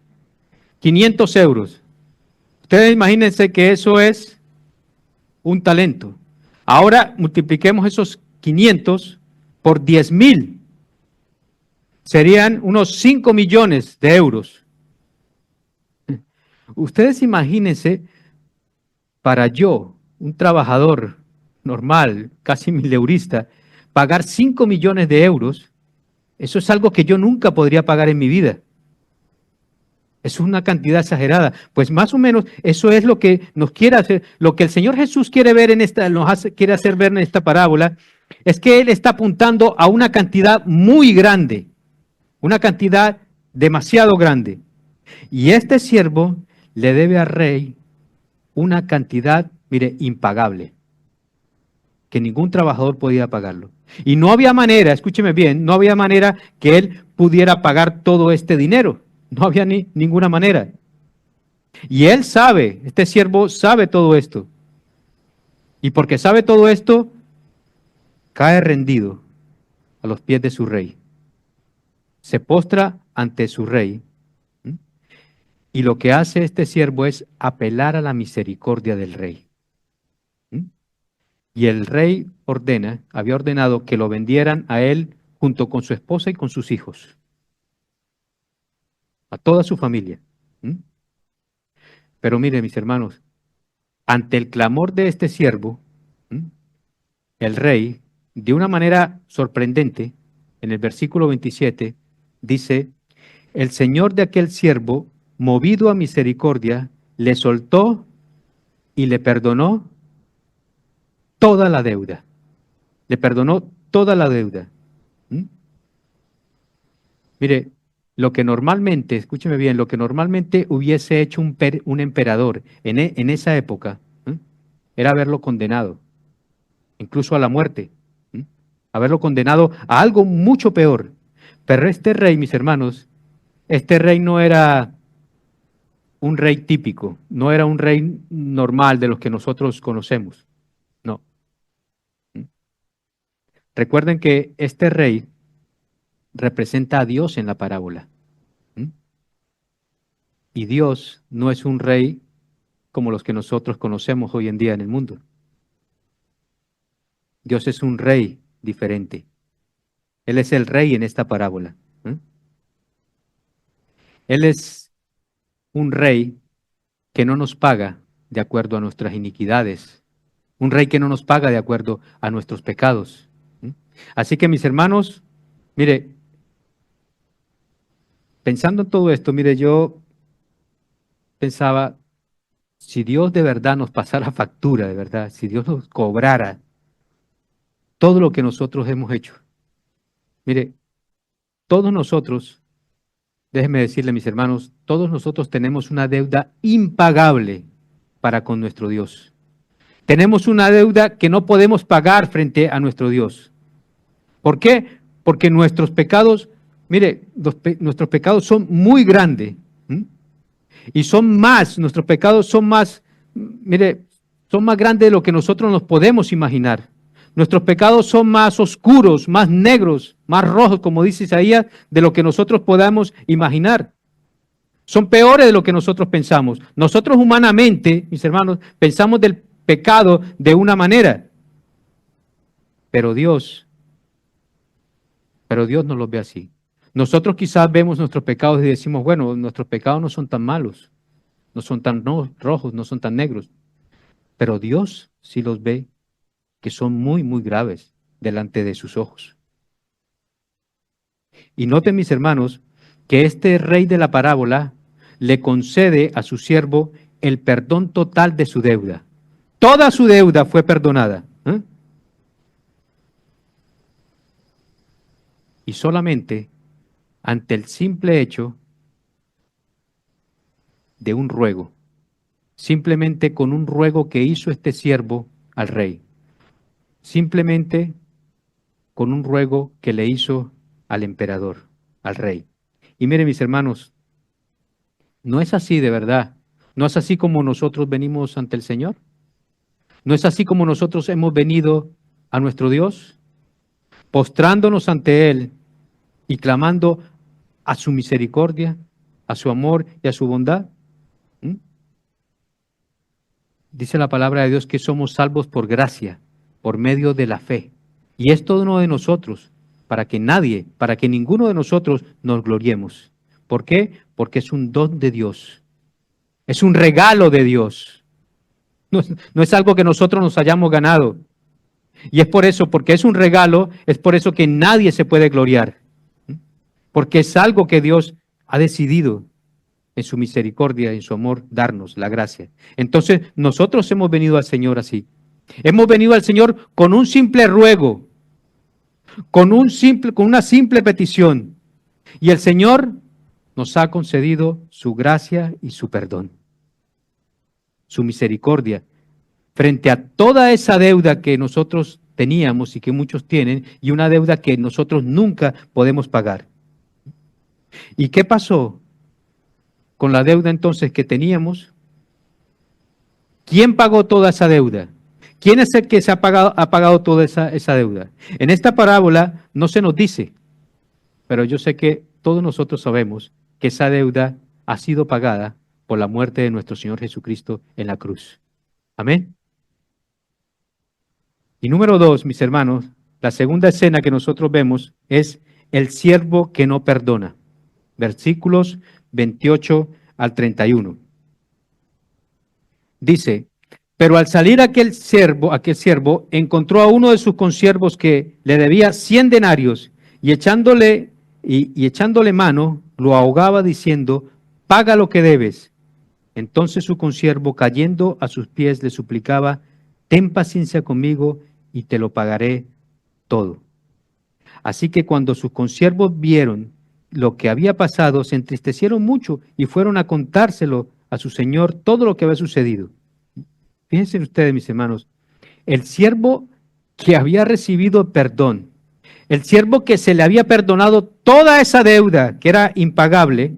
500 euros. Ustedes imagínense que eso es un talento. Ahora multipliquemos esos 500 por 10,000. Serían unos 5 millones de euros. Ustedes imagínense, para yo, un trabajador normal, casi mileurista, pagar 5 millones de euros, eso es algo que yo nunca podría pagar en mi vida. Es una cantidad exagerada. Pues más o menos eso es lo que nos quiere hacer, lo que el Señor Jesús quiere ver quiere hacer ver en esta parábola, es que Él está apuntando a una cantidad muy grande, una cantidad demasiado grande. Y este siervo le debe al rey una cantidad, mire, impagable, que ningún trabajador podía pagarlo. Y no había manera, escúcheme bien, no había manera que él pudiera pagar todo este dinero. No había ninguna manera. Y él sabe, este siervo sabe todo esto. Y porque sabe todo esto, cae rendido a los pies de su rey. Se postra ante su rey. Y lo que hace este siervo es apelar a la misericordia del rey. Y el rey había ordenado que lo vendieran a él junto con su esposa y con sus hijos. A toda su familia. Pero mire, mis hermanos, ante el clamor de este siervo, el rey, de una manera sorprendente, en el versículo 27, dice, el señor de aquel siervo, movido a misericordia, le soltó y le perdonó toda la deuda. Le perdonó toda la deuda. Mire, lo que normalmente, escúcheme bien, lo que normalmente hubiese hecho un emperador en esa época, era haberlo condenado, incluso a la muerte, haberlo condenado a algo mucho peor. Pero este rey, mis hermanos, este rey no era un rey típico, no era un rey normal de los que nosotros conocemos, no. Recuerden que este rey representa a Dios en la parábola. Y Dios no es un rey como los que nosotros conocemos hoy en día en el mundo. Dios es un rey diferente. Él es el rey en esta parábola. Él es un rey que no nos paga de acuerdo a nuestras iniquidades. Un rey que no nos paga de acuerdo a nuestros pecados. Así que mis hermanos, mire, pensando en todo esto, mire, yo pensaba, si Dios de verdad nos pasara factura, de verdad, si Dios nos cobrara todo lo que nosotros hemos hecho. Mire, todos nosotros, déjenme decirle, mis hermanos, todos nosotros tenemos una deuda impagable para con nuestro Dios. Tenemos una deuda que no podemos pagar frente a nuestro Dios. ¿Por qué? Porque nuestros pecados, mire, nuestros pecados son muy grandes. Y son más, nuestros pecados son más, mire, son más grandes de lo que nosotros nos podemos imaginar. Nuestros pecados son más oscuros, más negros, más rojos, como dice Isaías, de lo que nosotros podamos imaginar. Son peores de lo que nosotros pensamos. Nosotros humanamente, mis hermanos, pensamos del pecado de una manera, pero Dios no los ve así. Nosotros quizás vemos nuestros pecados y decimos, bueno, nuestros pecados no son tan malos, no son tan rojos, no son tan negros, pero Dios sí los ve, que son muy, muy graves delante de sus ojos. Y noten, mis hermanos, que este rey de la parábola le concede a su siervo el perdón total de su deuda. Toda su deuda fue perdonada. Y solamente ante el simple hecho de un ruego, simplemente con un ruego que hizo este siervo al rey, simplemente con un ruego que le hizo al emperador, al rey. Y miren, mis hermanos, no es así de verdad, no es así como nosotros venimos ante el Señor, no es así como nosotros hemos venido a nuestro Dios, postrándonos ante Él y clamando a su misericordia, a su amor y a su bondad. Dice la palabra de Dios que somos salvos por gracia, por medio de la fe. Y esto no de nosotros, para que nadie, para que ninguno de nosotros nos gloriemos. ¿Por qué? Porque es un don de Dios. Es un regalo de Dios. No es algo que nosotros nos hayamos ganado. Y es por eso, porque es un regalo, es por eso que nadie se puede gloriar. Porque es algo que Dios ha decidido en su misericordia, en su amor, darnos la gracia. Entonces, nosotros hemos venido al Señor así. Hemos venido al Señor con un simple ruego, con una simple petición. Y el Señor nos ha concedido su gracia y su perdón, su misericordia, frente a toda esa deuda que nosotros teníamos y que muchos tienen, y una deuda que nosotros nunca podemos pagar. ¿Y qué pasó con la deuda entonces que teníamos? ¿Quién pagó toda esa deuda? ¿Quién es el que ha pagado toda esa deuda? En esta parábola no se nos dice, pero yo sé que todos nosotros sabemos que esa deuda ha sido pagada por la muerte de nuestro Señor Jesucristo en la cruz. Amén. Y número 2, mis hermanos, la segunda escena que nosotros vemos es el siervo que no perdona. Versículos 28 al 31. Dice: pero al salir aquel siervo encontró a uno de sus consiervos que le debía 100 denarios y echándole mano, lo ahogaba diciendo: paga lo que debes. Entonces su consiervo, cayendo a sus pies, le suplicaba: ten paciencia conmigo y te lo pagaré todo. Así que cuando sus consiervos vieron lo que había pasado, se entristecieron mucho y fueron a contárselo a su señor todo lo que había sucedido. Fíjense ustedes, mis hermanos, el siervo que había recibido perdón, el siervo que se le había perdonado toda esa deuda que era impagable,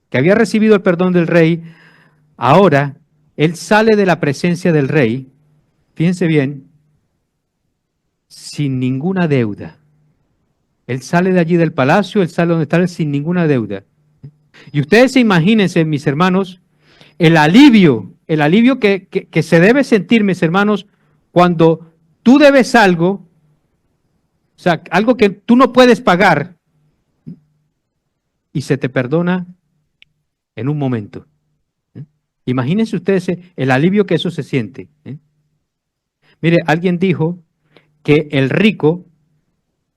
que había recibido el perdón del rey, ahora él sale de la presencia del rey, fíjense bien, sin ninguna deuda. Él sale de allí del palacio, él sale donde está sin ninguna deuda. Y ustedes imagínense, mis hermanos, el alivio que se debe sentir, mis hermanos, cuando tú debes algo, o sea, algo que tú no puedes pagar y se te perdona en un momento. Imagínense ustedes el alivio que eso se siente. Mire, alguien dijo que el rico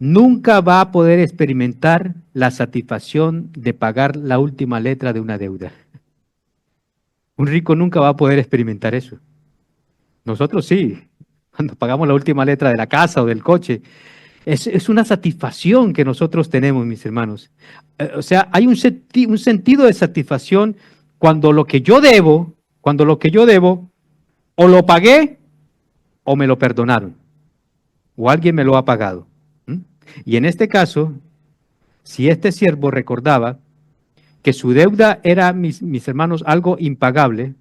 nunca va a poder experimentar la satisfacción de pagar la última letra de una deuda. Un rico nunca va a poder experimentar eso. Nosotros sí, cuando pagamos la última letra de la casa o del coche. Es una satisfacción que nosotros tenemos, mis hermanos. O sea, hay un sentido de satisfacción cuando lo que yo debo, o lo pagué o me lo perdonaron, o alguien me lo ha pagado. Y en este caso, si este siervo recordaba que su deuda era, mis hermanos, algo impagable,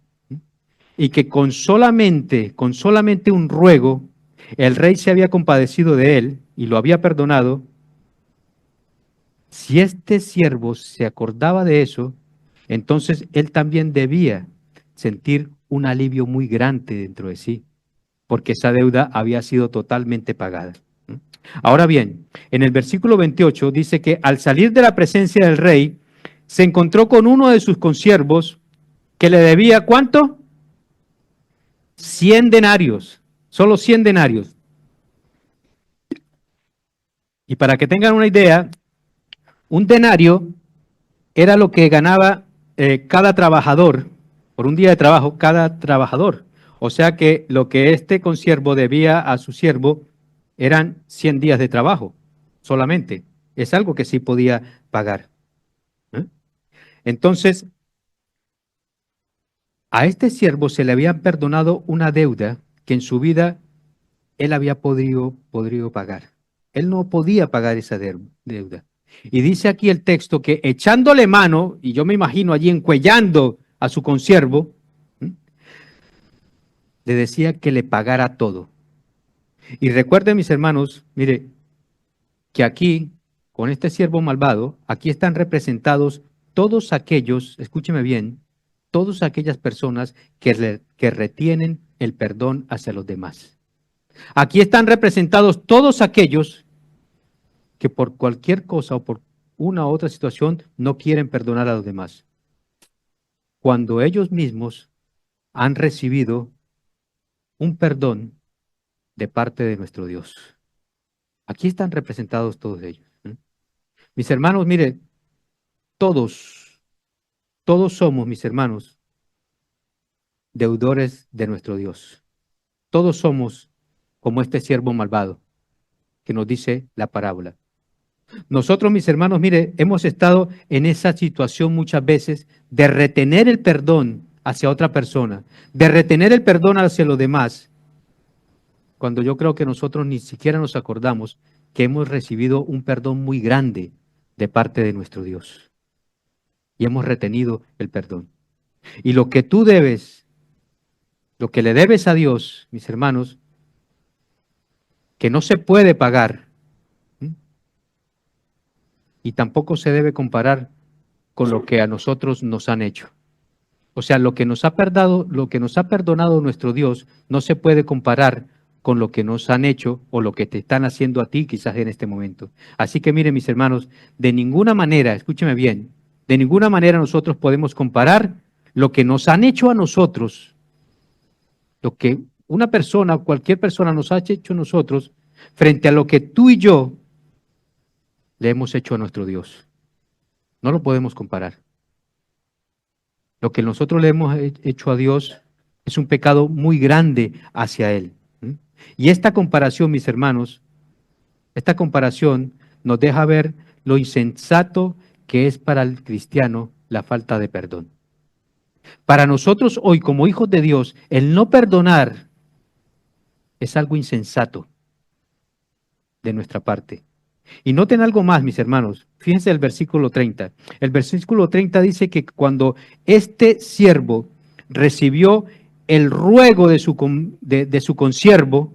y que con solamente un ruego, el rey se había compadecido de él y lo había perdonado, si este siervo se acordaba de eso, entonces él también debía sentir un alivio muy grande dentro de sí, porque esa deuda había sido totalmente pagada. Ahora bien, en el versículo 28 dice que al salir de la presencia del rey, se encontró con uno de sus consiervos que le debía, ¿cuánto? 100 denarios, solo 100 denarios. Y para que tengan una idea, un denario era lo que ganaba cada trabajador, por un día de trabajo, cada trabajador. O sea que lo que este consiervo debía a su siervo eran 100 días de trabajo solamente. Es algo que sí podía pagar. ¿Eh? Entonces, a este siervo se le había perdonado una deuda que en su vida él había podido pagar. Él no podía pagar esa deuda. Y dice aquí el texto que echándole mano, y yo me imagino allí encuellando a su consiervo, le decía que le pagara todo. Y recuerden, mis hermanos, mire, que aquí, con este siervo malvado, aquí están representados todos aquellos, escúcheme bien, todas aquellas personas que retienen el perdón hacia los demás. Aquí están representados todos aquellos que por cualquier cosa o por una u otra situación no quieren perdonar a los demás. Cuando ellos mismos han recibido un perdón de parte de nuestro Dios. Aquí están representados todos ellos. Mis hermanos, mire, todos somos, mis hermanos, deudores de nuestro Dios. Todos somos como este siervo malvado que nos dice la parábola. Nosotros, mis hermanos, mire, hemos estado en esa situación muchas veces de retener el perdón hacia otra persona, de retener el perdón hacia los demás, cuando yo creo que nosotros ni siquiera nos acordamos que hemos recibido un perdón muy grande de parte de nuestro Dios. Y hemos retenido el perdón. Y lo que tú debes, lo que le debes a Dios, mis hermanos, que no se puede pagar, ¿sí? Y tampoco se debe comparar con lo que a nosotros nos han hecho. O sea, lo que nos ha perdonado nuestro Dios no se puede comparar con lo que nos han hecho o lo que te están haciendo a ti quizás en este momento. Así que miren, mis hermanos, de ninguna manera, escúcheme bien, de ninguna manera nosotros podemos comparar lo que nos han hecho a nosotros, lo que una persona, cualquier persona nos ha hecho a nosotros, frente a lo que tú y yo le hemos hecho a nuestro Dios. No lo podemos comparar. Lo que nosotros le hemos hecho a Dios es un pecado muy grande hacia Él. Y esta comparación, mis hermanos, esta comparación nos deja ver lo insensato que es para el cristiano la falta de perdón. Para nosotros hoy, como hijos de Dios, el no perdonar es algo insensato de nuestra parte. Y noten algo más, mis hermanos. Fíjense el versículo 30. El versículo 30 dice que cuando este siervo recibió el ruego de su consiervo,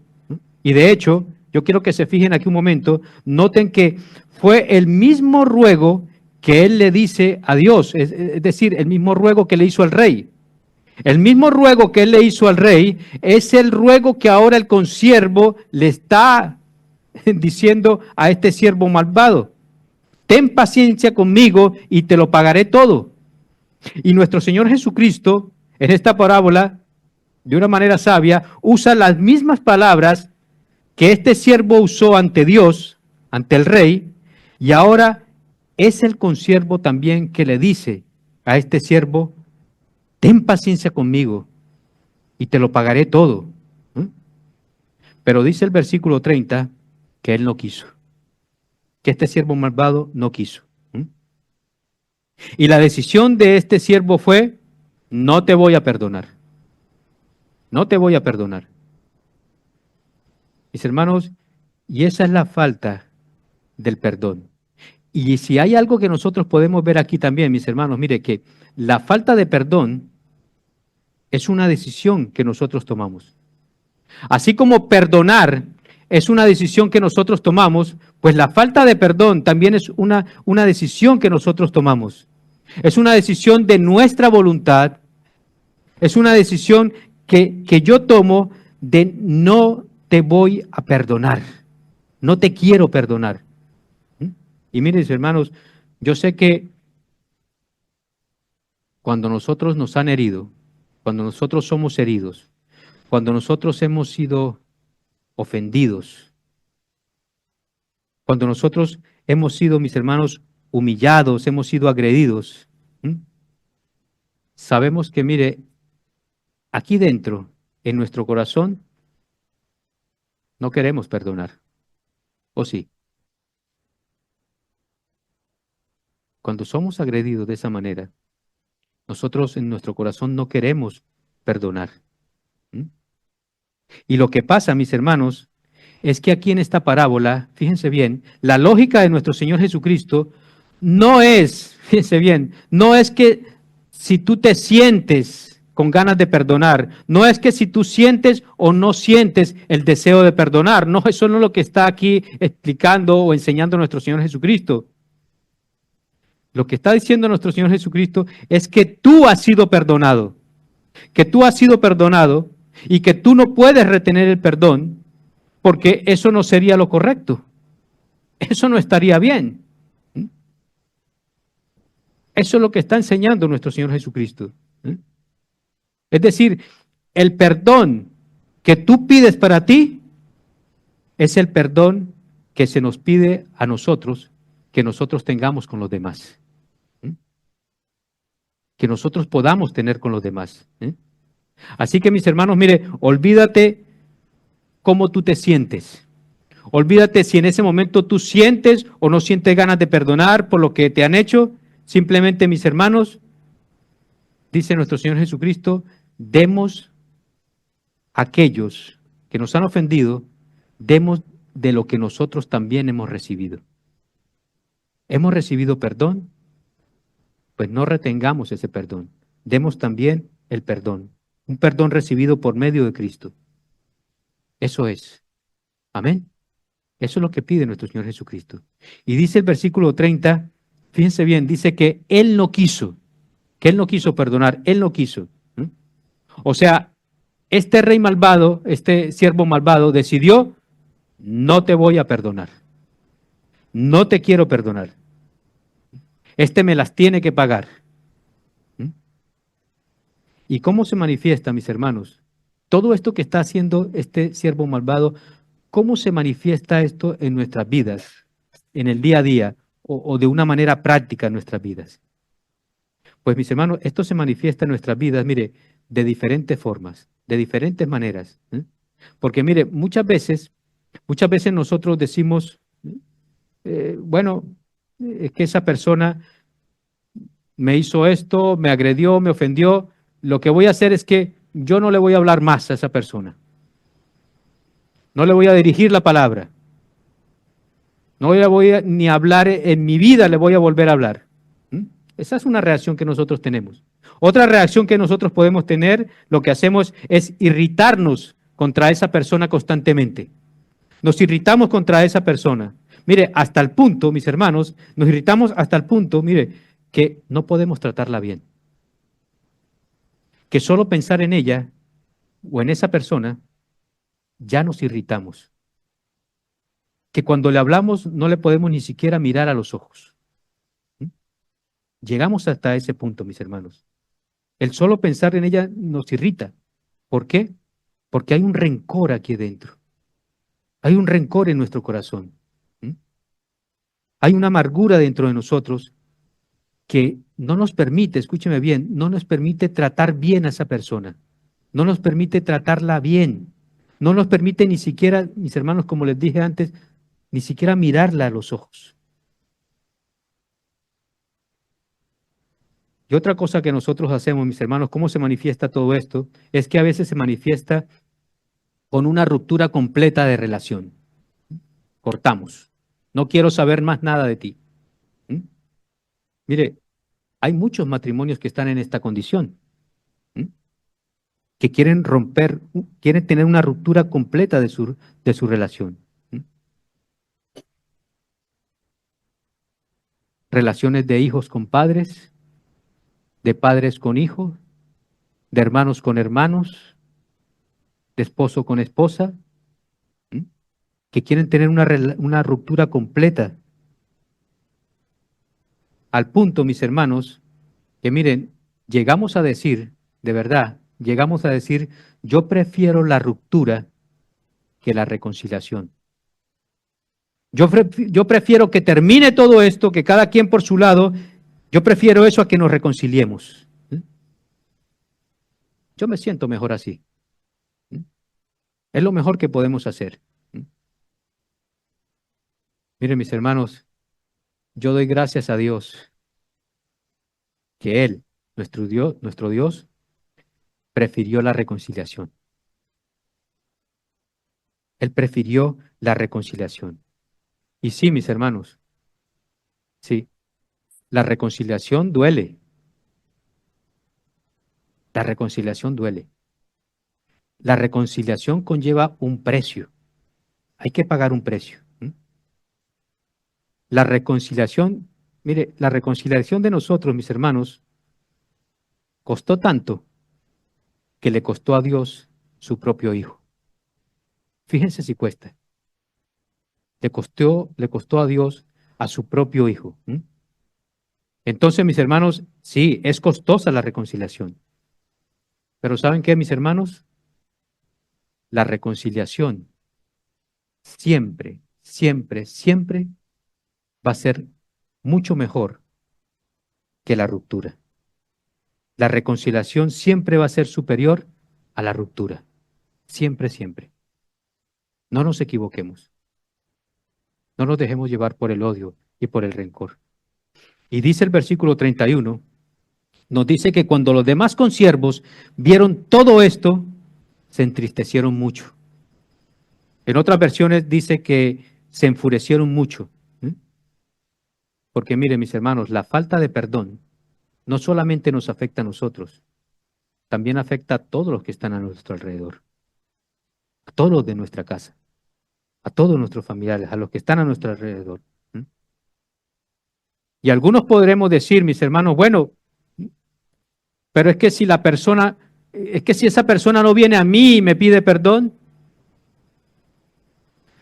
y de hecho, yo quiero que se fijen aquí un momento, noten que fue el mismo ruego que él le dice a Dios, es decir, el mismo ruego que le hizo al rey. El mismo ruego que él le hizo al rey es el ruego que ahora el consiervo le está diciendo a este siervo malvado: ten paciencia conmigo y te lo pagaré todo. Y nuestro Señor Jesucristo, en esta parábola, de una manera sabia, usa las mismas palabras que este siervo usó ante Dios, ante el rey, y ahora es el consiervo también que le dice a este siervo: ten paciencia conmigo y te lo pagaré todo. Pero dice el versículo 30 que él no quiso, que este siervo malvado no quiso. Y la decisión de este siervo fue: no te voy a perdonar. No te voy a perdonar. Mis hermanos, y esa es la falta del perdón. Y si hay algo que nosotros podemos ver aquí también, mis hermanos, mire que la falta de perdón es una decisión que nosotros tomamos. Así como perdonar es una decisión que nosotros tomamos, pues la falta de perdón también es una decisión que nosotros tomamos. Es una decisión de nuestra voluntad, es una decisión que yo tomo de no te voy a perdonar, no te quiero perdonar. Y miren, hermanos, yo sé que cuando nosotros nos han herido, cuando nosotros somos heridos, cuando nosotros hemos sido ofendidos, cuando nosotros hemos sido, mis hermanos, humillados, hemos sido agredidos, sabemos que, mire, aquí dentro, en nuestro corazón, no queremos perdonar. ¿O sí? Cuando somos agredidos de esa manera, nosotros en nuestro corazón no queremos perdonar. ¿Mm? Y lo que pasa, mis hermanos, es que aquí en esta parábola, fíjense bien, la lógica de nuestro Señor Jesucristo no es, fíjense bien, no es que si tú te sientes con ganas de perdonar, no es que si tú sientes o no sientes el deseo de perdonar, no, eso no es lo que está aquí explicando o enseñando nuestro Señor Jesucristo. Lo que está diciendo nuestro Señor Jesucristo es que tú has sido perdonado, que tú has sido perdonado y que tú no puedes retener el perdón porque eso no sería lo correcto. Eso no estaría bien. Eso es lo que está enseñando nuestro Señor Jesucristo. Es decir, el perdón que tú pides para ti es el perdón que se nos pide a nosotros, que nosotros tengamos con los demás. Que nosotros podamos tener con los demás. Así que, mis hermanos, mire, olvídate cómo tú te sientes. Olvídate si en ese momento tú sientes o no sientes ganas de perdonar por lo que te han hecho. Simplemente, mis hermanos, dice nuestro Señor Jesucristo, demos a aquellos que nos han ofendido, demos de lo que nosotros también hemos recibido. ¿Hemos recibido perdón? Pues no retengamos ese perdón. Demos también el perdón. Un perdón recibido por medio de Cristo. Eso es. Amén. Eso es lo que pide nuestro Señor Jesucristo. Y dice el versículo 30, fíjense bien, dice que Él no quiso perdonar, Él no quiso. O sea, este rey malvado, este siervo malvado decidió, no te voy a perdonar. No te quiero perdonar. Este me las tiene que pagar. ¿Y cómo se manifiesta, mis hermanos? Todo esto que está haciendo este siervo malvado, ¿cómo se manifiesta esto en nuestras vidas, en el día a día o de una manera práctica en nuestras vidas? Pues, mis hermanos, esto se manifiesta en nuestras vidas, mire, de diferentes formas, de diferentes maneras. Porque, mire, muchas veces nosotros decimos, bueno, es que esa persona me hizo esto, me agredió, me ofendió, lo que voy a hacer es que yo no le voy a hablar más a esa persona. No le voy a dirigir la palabra. No le voy a ni hablar en mi vida, le voy a volver a hablar. Esa es una reacción que nosotros tenemos. Otra reacción que nosotros podemos tener, lo que hacemos es irritarnos contra esa persona constantemente. Nos irritamos contra esa persona. Mire, hasta el punto, mis hermanos, nos irritamos hasta el punto, mire, que no podemos tratarla bien. Que solo pensar en ella o en esa persona, ya nos irritamos. Que cuando le hablamos no le podemos ni siquiera mirar a los ojos. Llegamos hasta ese punto, mis hermanos. El solo pensar en ella nos irrita. ¿Por qué? Porque hay un rencor aquí dentro. Hay un rencor en nuestro corazón. Hay una amargura dentro de nosotros que no nos permite, escúcheme bien, no nos permite tratar bien a esa persona. No nos permite tratarla bien. No nos permite ni siquiera, mis hermanos, como les dije antes, ni siquiera mirarla a los ojos. Y otra cosa que nosotros hacemos, mis hermanos, ¿cómo se manifiesta todo esto? Es que a veces se manifiesta con una ruptura completa de relación. Cortamos. No quiero saber más nada de ti. Mire, hay muchos matrimonios que están en esta condición, que quieren romper, quieren tener una ruptura completa de su relación. Relaciones de hijos con padres, de padres con hijos, de hermanos con hermanos, de esposo con esposa, que quieren tener una ruptura completa. Al punto, mis hermanos, que miren, llegamos a decir, de verdad, llegamos a decir, yo prefiero la ruptura que la reconciliación. Yo prefiero que termine todo esto, que cada quien por su lado, yo prefiero eso a que nos reconciliemos. Yo me siento mejor así. Es lo mejor que podemos hacer. Miren, mis hermanos, yo doy gracias a Dios que Él, nuestro Dios, prefirió la reconciliación. Él prefirió la reconciliación. Y sí, mis hermanos, sí, la reconciliación duele. La reconciliación duele. La reconciliación conlleva un precio. Hay que pagar un precio. La reconciliación, mire, la reconciliación de nosotros, mis hermanos, costó tanto que le costó a Dios su propio Hijo. Fíjense si cuesta. Le costó a Dios a su propio Hijo. Entonces, mis hermanos, sí, es costosa la reconciliación. Pero ¿saben qué, mis hermanos? La reconciliación siempre, siempre, siempre va a ser mucho mejor que la ruptura. La reconciliación siempre va a ser superior a la ruptura. Siempre, siempre. No nos equivoquemos. No nos dejemos llevar por el odio y por el rencor. Y dice el versículo 31, nos dice que cuando los demás consiervos vieron todo esto, se entristecieron mucho. En otras versiones dice que se enfurecieron mucho. Porque miren, mis hermanos, la falta de perdón no solamente nos afecta a nosotros, también afecta a todos los que están a nuestro alrededor, a todos los de nuestra casa, a todos nuestros familiares, a los que están a nuestro alrededor. Y algunos podremos decir, mis hermanos, bueno, pero es que si esa persona no viene a mí y me pide perdón,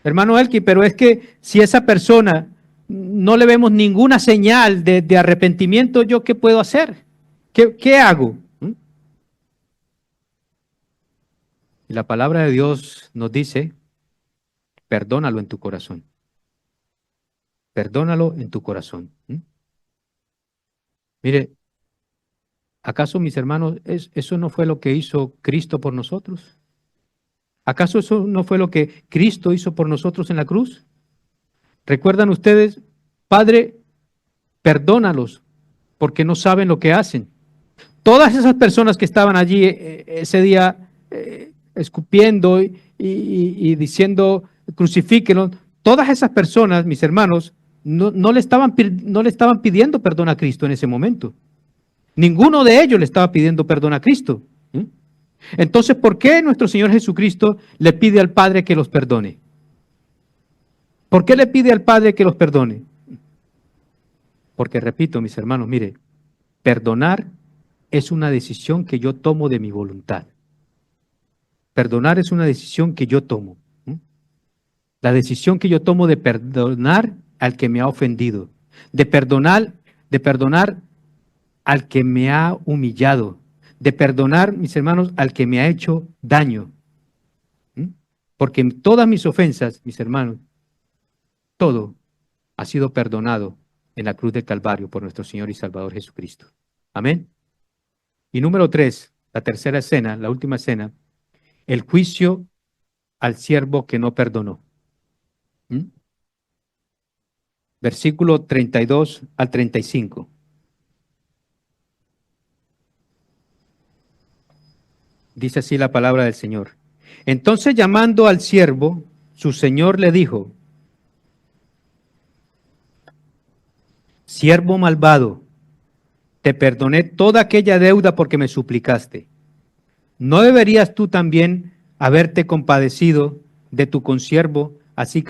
hermano Elki, pero es que si esa persona no le vemos ninguna señal de arrepentimiento, ¿yo qué puedo hacer? ¿Qué hago? Y la palabra de Dios nos dice, perdónalo en tu corazón. Perdónalo en tu corazón. Mire, ¿acaso, mis hermanos, eso no fue lo que hizo Cristo por nosotros? ¿Acaso eso no fue lo que Cristo hizo por nosotros en la cruz? ¿Recuerdan ustedes? Padre, perdónalos porque no saben lo que hacen. Todas esas personas que estaban allí ese día escupiendo y diciendo crucifíquenlo, todas esas personas, mis hermanos, no le estaban pidiendo perdón a Cristo en ese momento. Ninguno de ellos le estaba pidiendo perdón a Cristo. Entonces, ¿por qué nuestro Señor Jesucristo le pide al Padre que los perdone? ¿Por qué le pide al Padre que los perdone? Porque, repito, mis hermanos, mire, perdonar es una decisión que yo tomo de mi voluntad. Perdonar es una decisión que yo tomo. La decisión que yo tomo de perdonar al que me ha ofendido, de perdonar al que me ha humillado, de perdonar, mis hermanos, al que me ha hecho daño. Porque en todas mis ofensas, mis hermanos, todo ha sido perdonado en la cruz del Calvario por nuestro Señor y Salvador Jesucristo. Amén. Y número 3, la tercera escena, la última escena, el juicio al siervo que no perdonó. Versículo 32 al 35. Dice así la palabra del Señor. Entonces, llamando al siervo, su señor le dijo: siervo malvado, te perdoné toda aquella deuda porque me suplicaste. ¿No deberías tú también haberte compadecido de tu consiervo, así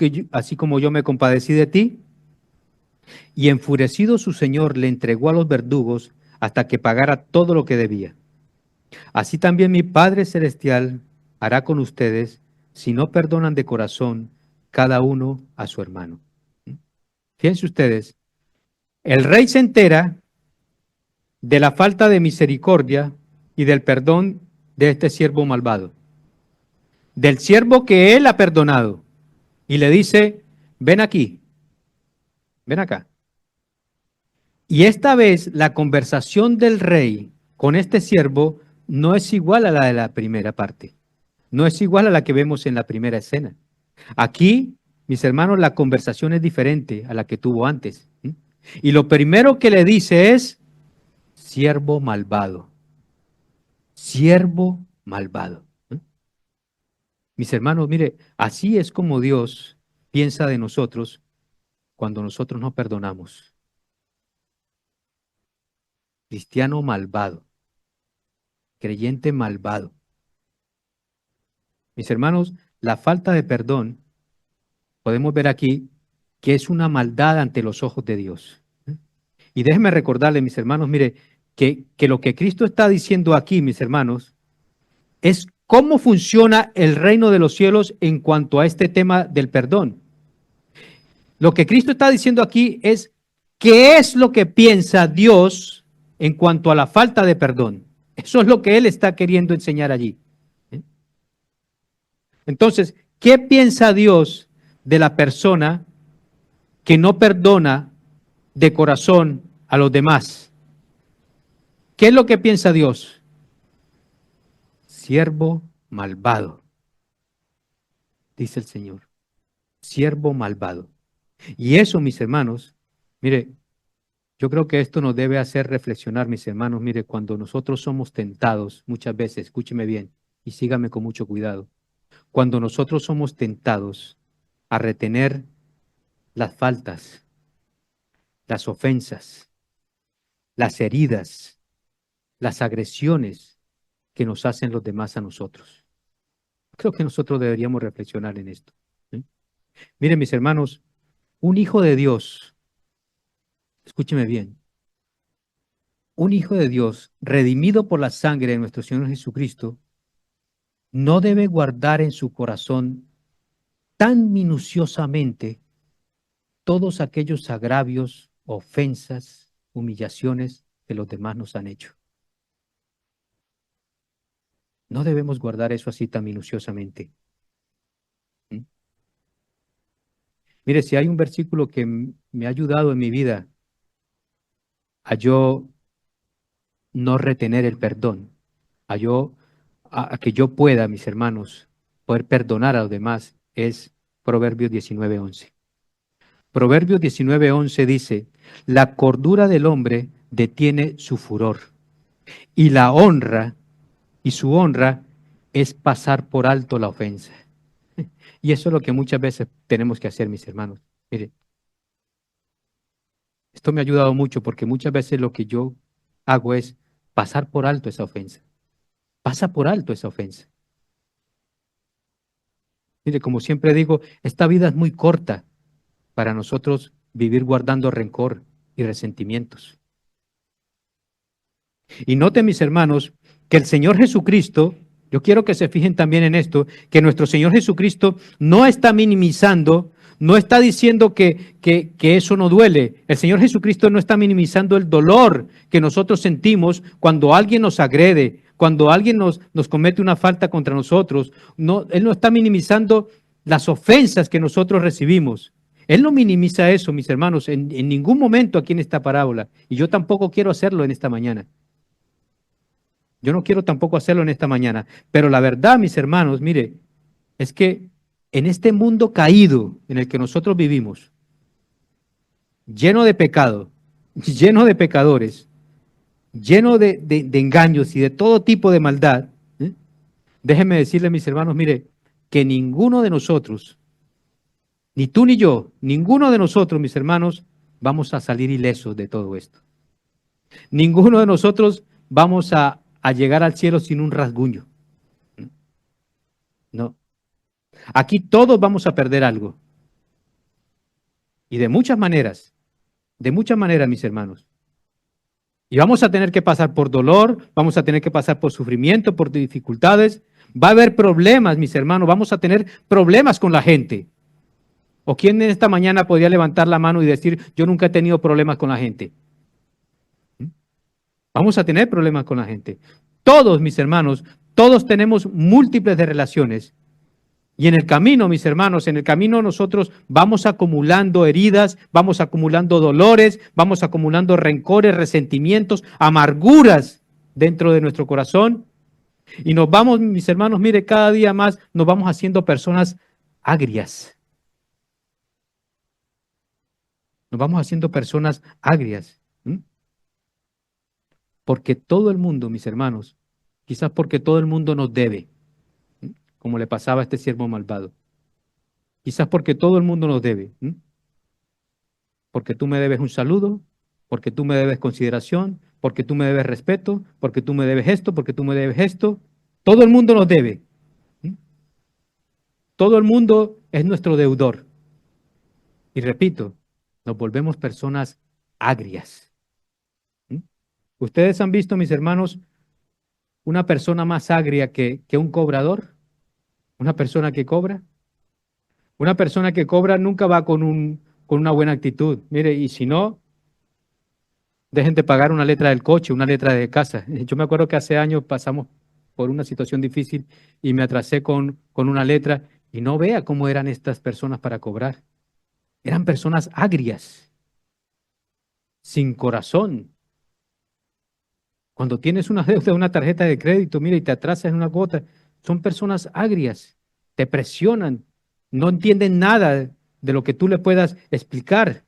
como yo me compadecí de ti? Y enfurecido su señor le entregó a los verdugos hasta que pagara todo lo que debía. Así también mi Padre Celestial hará con ustedes si no perdonan de corazón cada uno a su hermano. Fíjense ustedes, el rey se entera de la falta de misericordia y del perdón de este siervo malvado, del siervo que él ha perdonado, y le dice: ven aquí, ven acá. Y esta vez la conversación del rey con este siervo no es igual a la de la primera parte. No es igual a la que vemos en la primera escena. Aquí, mis hermanos, la conversación es diferente a la que tuvo antes. Y lo primero que le dice es, siervo malvado. Siervo malvado. Mis hermanos, mire, así es como Dios piensa de nosotros cuando nosotros no perdonamos. Cristiano malvado. Creyente malvado. Mis hermanos, la falta de perdón, podemos ver aquí que es una maldad ante los ojos de Dios. Y déjenme recordarles, mis hermanos, mire, que lo que Cristo está diciendo aquí, mis hermanos, es cómo funciona el reino de los cielos en cuanto a este tema del perdón. Lo que Cristo está diciendo aquí es qué es lo que piensa Dios en cuanto a la falta de perdón. Eso es lo que Él está queriendo enseñar allí. Entonces, ¿qué piensa Dios de la persona que no perdona de corazón a los demás? ¿Qué es lo que piensa Dios? Siervo malvado, dice el Señor. Siervo malvado. Y eso, mis hermanos, mire, yo creo que esto nos debe hacer reflexionar, mis hermanos. Mire, cuando nosotros somos tentados, muchas veces, escúcheme bien y sígame con mucho cuidado. Cuando nosotros somos tentados a retener las faltas, las ofensas, las heridas, las agresiones que nos hacen los demás a nosotros. Creo que nosotros deberíamos reflexionar en esto. Miren, mis hermanos, un hijo de Dios, escúcheme bien, un hijo de Dios redimido por la sangre de nuestro Señor Jesucristo, no debe guardar en su corazón tan minuciosamente todos aquellos agravios, ofensas, humillaciones que los demás nos han hecho. No debemos guardar eso así tan minuciosamente. Mire, si hay un versículo que me ha ayudado en mi vida a yo no retener el perdón, a que yo pueda, mis hermanos, poder perdonar a los demás, es Proverbios 19:11. Proverbios 19:11 dice, la cordura del hombre detiene su furor y la honra y su honra es pasar por alto la ofensa. Y eso es lo que muchas veces tenemos que hacer, mis hermanos. Mire, esto me ha ayudado mucho porque muchas veces lo que yo hago es pasar por alto esa ofensa. Pasa por alto esa ofensa. Mire, como siempre digo, esta vida es muy corta para nosotros vivir guardando rencor y resentimientos. Y noten, mis hermanos, que el Señor Jesucristo, yo quiero que se fijen también en esto, que nuestro Señor Jesucristo no está minimizando, no está diciendo que eso no duele. El Señor Jesucristo no está minimizando el dolor que nosotros sentimos cuando alguien nos agrede, cuando alguien nos comete una falta contra nosotros. No, Él no está minimizando las ofensas que nosotros recibimos. Él no minimiza eso, mis hermanos, en ningún momento aquí en esta parábola. Y yo tampoco quiero hacerlo en esta mañana. Yo no quiero tampoco hacerlo en esta mañana. Pero la verdad, mis hermanos, mire, es que en este mundo caído en el que nosotros vivimos, lleno de pecado, lleno de pecadores, lleno de engaños y de todo tipo de maldad, déjenme decirles, mis hermanos, mire, que ninguno de nosotros, ni tú ni yo, ninguno de nosotros, mis hermanos, vamos a salir ilesos de todo esto. Ninguno de nosotros vamos a llegar al cielo sin un rasguño. No. Aquí todos vamos a perder algo. Y de muchas maneras, mis hermanos. Y vamos a tener que pasar por dolor, vamos a tener que pasar por sufrimiento, por dificultades. Va a haber problemas, mis hermanos, vamos a tener problemas con la gente. ¿O quién en esta mañana podría levantar la mano y decir, yo nunca he tenido problemas con la gente? Vamos a tener problemas con la gente. Todos, mis hermanos, todos tenemos múltiples de relaciones. Y en el camino, mis hermanos, en el camino nosotros vamos acumulando heridas, vamos acumulando dolores, vamos acumulando rencores, resentimientos, amarguras dentro de nuestro corazón. Y nos vamos, mis hermanos, mire, cada día más nos vamos haciendo personas agrias. Nos vamos haciendo personas agrias. Porque todo el mundo, mis hermanos, quizás porque todo el mundo nos debe, como le pasaba a este siervo malvado. Quizás porque todo el mundo nos debe. Porque tú me debes un saludo, porque tú me debes consideración, porque tú me debes respeto, porque tú me debes esto, porque tú me debes esto. Todo el mundo nos debe. Todo el mundo es nuestro deudor. Y repito, nos volvemos personas agrias. ¿Ustedes han visto, mis hermanos, una persona más agria que un cobrador? ¿Una persona que cobra? Una persona que cobra nunca va con una buena actitud. Mire, y si no, dejen de pagar una letra del coche, una letra de casa. Yo me acuerdo que hace años pasamos por una situación difícil y me atrasé con una letra y no vea cómo eran estas personas para cobrar. Eran personas agrias, sin corazón. Cuando tienes una deuda de una tarjeta de crédito, mira, y te atrasas en una cuota, son personas agrias, te presionan, no entienden nada de lo que tú le puedas explicar.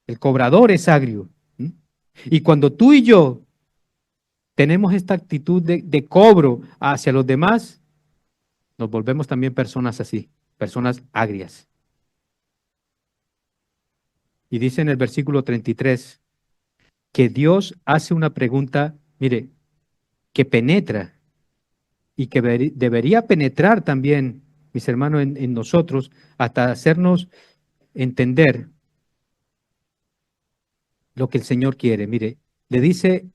El cobrador es agrio. Y cuando tú y yo tenemos esta actitud de cobro hacia los demás, nos volvemos también personas así, personas agrias. Y dice en el versículo 33 que Dios hace una pregunta, mire, que penetra y que debería penetrar también, mis hermanos, en nosotros, hasta hacernos entender lo que el Señor quiere. Mire, le dice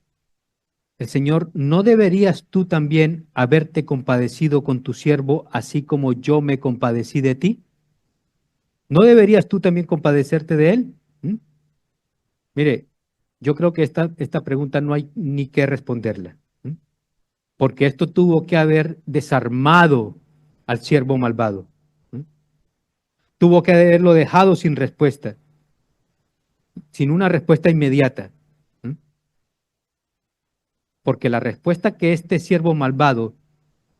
el Señor, ¿no deberías tú también haberte compadecido con tu siervo, así como yo me compadecí de ti? ¿No deberías tú también compadecerte de él? Mire, yo creo que esta pregunta no hay ni que responderla, porque esto tuvo que haber desarmado al siervo malvado. Tuvo que haberlo dejado sin respuesta, sin una respuesta inmediata. Porque la respuesta que este siervo malvado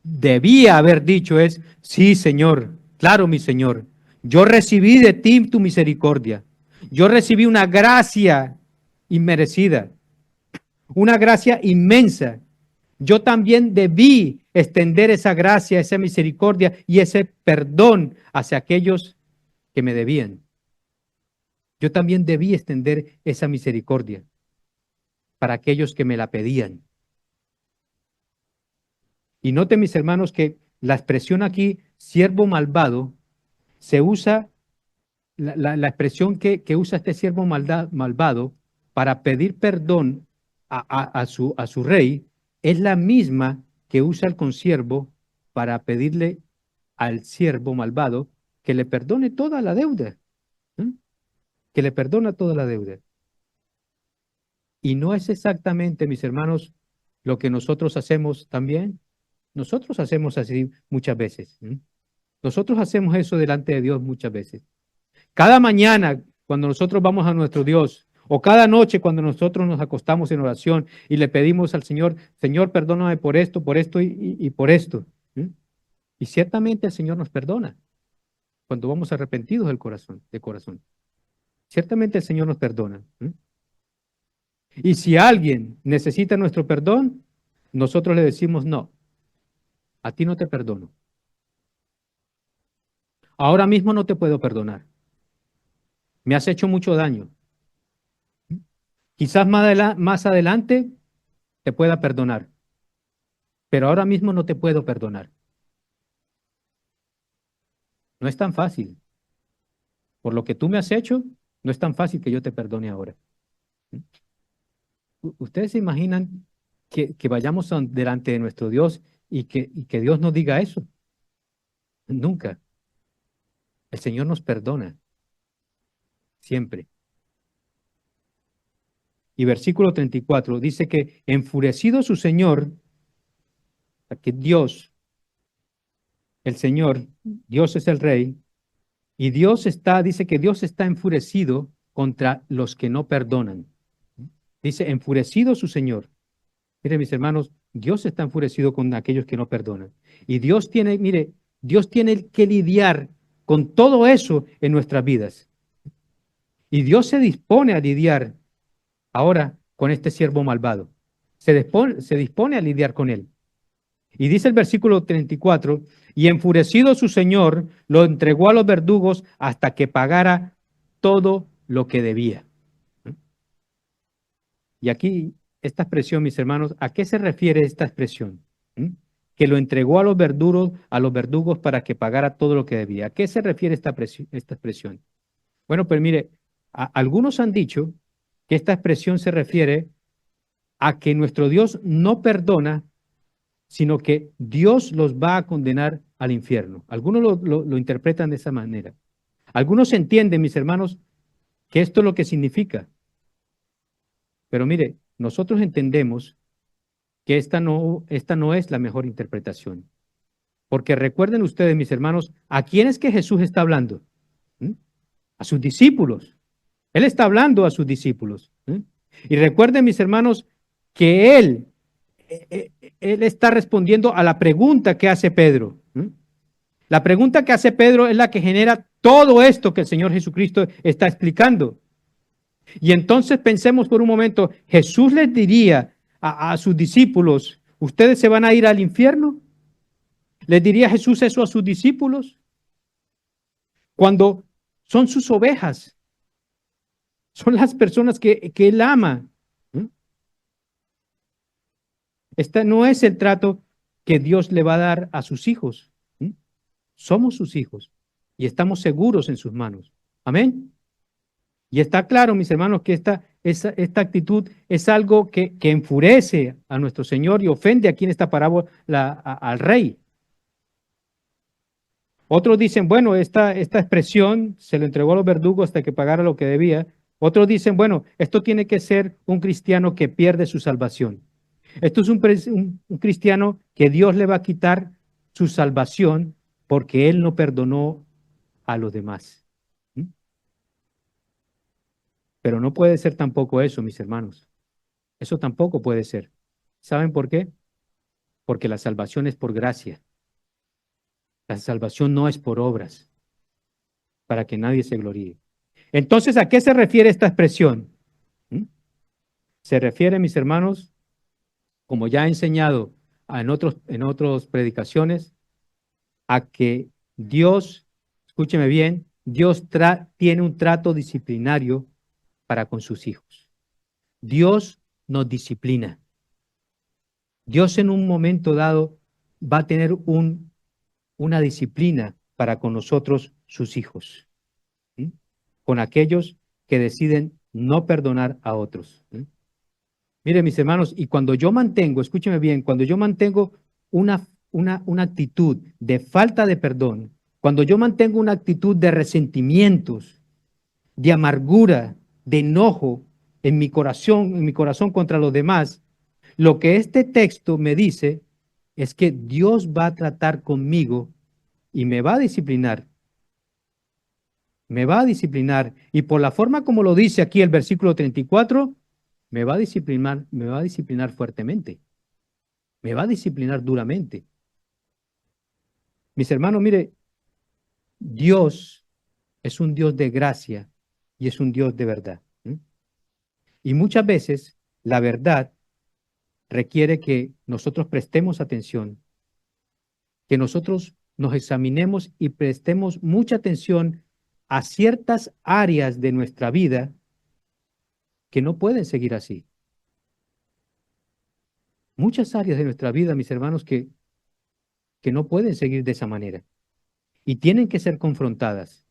debía haber dicho es, sí, Señor, claro, mi Señor, yo recibí de ti tu misericordia. Yo recibí una gracia inmerecida, una gracia inmensa. Yo también debí extender esa gracia, esa misericordia y ese perdón hacia aquellos que me debían. Yo también debí extender esa misericordia para aquellos que me la pedían. Y noten, mis hermanos, que la expresión aquí, siervo malvado, se usa, la expresión que usa este siervo malvado para pedir perdón a su rey, es la misma que usa el consiervo para pedirle al siervo malvado que le perdone toda la deuda, que le perdona toda la deuda. Y no es exactamente, mis hermanos, lo que nosotros hacemos también. Nosotros hacemos así muchas veces. Nosotros hacemos eso delante de Dios muchas veces. Cada mañana, cuando nosotros vamos a nuestro Dios, o cada noche cuando nosotros nos acostamos en oración y le pedimos al Señor, Señor, perdóname por esto y por esto. Y ciertamente el Señor nos perdona cuando vamos arrepentidos de corazón. Ciertamente el Señor nos perdona. Y si alguien necesita nuestro perdón, nosotros le decimos, no, a ti no te perdono. Ahora mismo no te puedo perdonar. Me has hecho mucho daño. Quizás más adelante te pueda perdonar, pero ahora mismo no te puedo perdonar. No es tan fácil. Por lo que tú me has hecho, no es tan fácil que yo te perdone ahora. ¿Ustedes se imaginan que vayamos delante de nuestro Dios y que Dios nos diga eso? Nunca. El Señor nos perdona. Siempre. Y versículo 34 dice que enfurecido su Señor, que Dios, el Señor, Dios es el Rey, y dice que Dios está enfurecido contra los que no perdonan. Dice, enfurecido su Señor. Mire, mis hermanos, Dios está enfurecido con aquellos que no perdonan. Y Dios tiene, mire, Dios tiene que lidiar con todo eso en nuestras vidas. Y Dios se dispone a lidiar ahora con este siervo malvado. Se dispone a lidiar con él. Y dice el versículo 34, y enfurecido su señor, lo entregó a los verdugos hasta que pagara todo lo que debía. Y aquí, esta expresión, mis hermanos, ¿a qué se refiere esta expresión? ¿Mm? Que lo entregó a los verdugos para que pagara todo lo que debía. ¿A qué se refiere esta expresión? Bueno, pues mire, algunos han dicho que esta expresión se refiere a que nuestro Dios no perdona, sino que Dios los va a condenar al infierno. Algunos lo interpretan de esa manera. Algunos entienden, mis hermanos, que esto es lo que significa. Pero mire, nosotros entendemos que esta no es la mejor interpretación. Porque recuerden ustedes, mis hermanos, ¿a quién es que Jesús está hablando? ¿Mm? A sus discípulos. Él está hablando a sus discípulos. Y recuerden, mis hermanos, que él está respondiendo a la pregunta que hace Pedro. La pregunta que hace Pedro es la que genera todo esto que el Señor Jesucristo está explicando. Y entonces pensemos por un momento, Jesús les diría a sus discípulos, ¿ustedes se van a ir al infierno? ¿Les diría Jesús eso a sus discípulos? Cuando son sus ovejas, son las personas que Él ama. Este no es el trato que Dios le va a dar a sus hijos. Somos sus hijos y estamos seguros en sus manos. Amén. Y está claro, mis hermanos, que esta actitud es algo que enfurece a nuestro Señor y ofende aquí en esta parábola al rey. Otros dicen, bueno, esta expresión se lo entregó a los verdugos hasta que pagara lo que debía. Otros dicen, bueno, esto tiene que ser un cristiano que pierde su salvación. Esto es un cristiano que Dios le va a quitar su salvación porque él no perdonó a los demás. Pero no puede ser tampoco eso, mis hermanos. Eso tampoco puede ser. ¿Saben por qué? Porque la salvación es por gracia. La salvación no es por obras, para que nadie se gloríe. Entonces, ¿a qué se refiere esta expresión? Se refiere, mis hermanos, como ya he enseñado en otras predicaciones, a que Dios, escúcheme bien, Dios tiene un trato disciplinario para con sus hijos. Dios nos disciplina. Dios en un momento dado va a tener una disciplina para con nosotros, sus hijos, con aquellos que deciden no perdonar a otros. Mire, mis hermanos, y cuando yo mantengo, escúcheme bien, cuando yo mantengo una actitud de falta de perdón, cuando yo mantengo una actitud de resentimientos, de amargura, de enojo en mi corazón contra los demás, lo que este texto me dice es que Dios va a tratar conmigo y me va a disciplinar. Me va a disciplinar. Y por la forma como lo dice aquí el versículo 34, me va a disciplinar fuertemente. Me va a disciplinar duramente. Mis hermanos, mire, Dios es un Dios de gracia y es un Dios de verdad. Y muchas veces la verdad requiere que nosotros prestemos atención, que nosotros nos examinemos y prestemos mucha atención a ciertas áreas de nuestra vida que no pueden seguir así. Muchas áreas de nuestra vida, mis hermanos, que no pueden seguir de esa manera. Y tienen que ser confrontadas.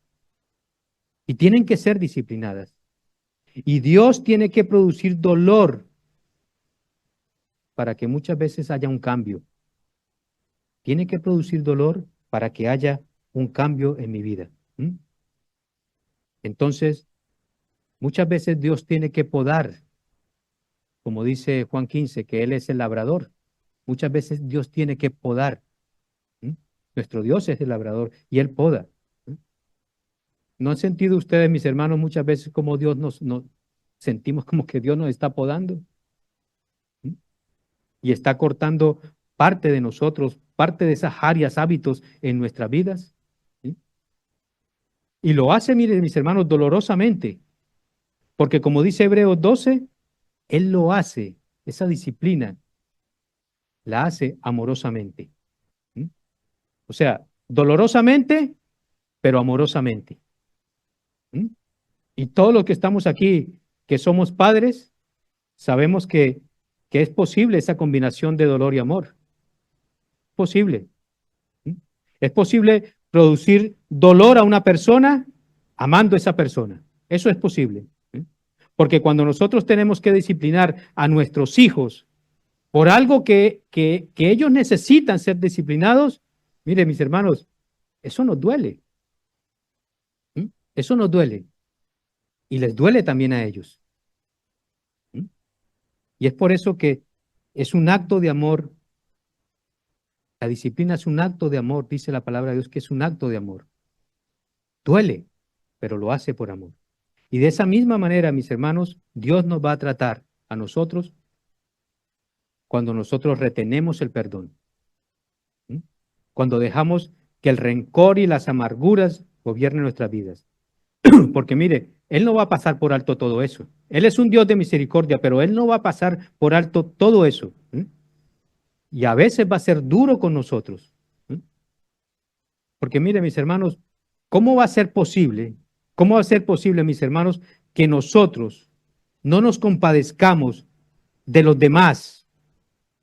Y tienen que ser disciplinadas. Y Dios tiene que producir dolor para que muchas veces haya un cambio. Tiene que producir dolor para que haya un cambio en mi vida. Entonces, muchas veces Dios tiene que podar, como dice Juan 15, que Él es el labrador. Muchas veces Dios tiene que podar. Nuestro Dios es el labrador y Él poda. ¿No han sentido ustedes, mis hermanos, muchas veces como Dios nos sentimos como que Dios nos está podando? y está cortando parte de nosotros, parte de esas áreas, hábitos en nuestras vidas. ¿Sí? Y lo hace, miren mis hermanos, dolorosamente, porque como dice Hebreos 12, Él lo hace, esa disciplina, la hace amorosamente. ¿Sí? O sea, dolorosamente, pero amorosamente. ¿Sí? Y todos los que estamos aquí, que somos padres, sabemos que es posible esa combinación de dolor y amor. Posible. ¿Sí? Es posible producir dolor a una persona amando a esa persona. Eso es posible. ¿Sí? Porque cuando nosotros tenemos que disciplinar a nuestros hijos por algo que ellos necesitan ser disciplinados, mire, mis hermanos, eso nos duele. ¿Sí? Eso nos duele. Y les duele también a ellos. ¿Sí? Y es por eso que es un acto de amor. La disciplina es un acto de amor, dice la palabra de Dios que es un acto de amor. Duele, pero lo hace por amor. Y de esa misma manera, mis hermanos, Dios nos va a tratar a nosotros cuando nosotros retenemos el perdón. ¿Mm? Cuando dejamos que el rencor y las amarguras gobiernen nuestras vidas. Porque mire, Él no va a pasar por alto todo eso. Él es un Dios de misericordia, pero Él no va a pasar por alto todo eso. ¿Mm? Y a veces va a ser duro con nosotros. ¿Mm? Porque mire, mis hermanos, ¿cómo va a ser posible? ¿Cómo va a ser posible, mis hermanos, que nosotros no nos compadezcamos de los demás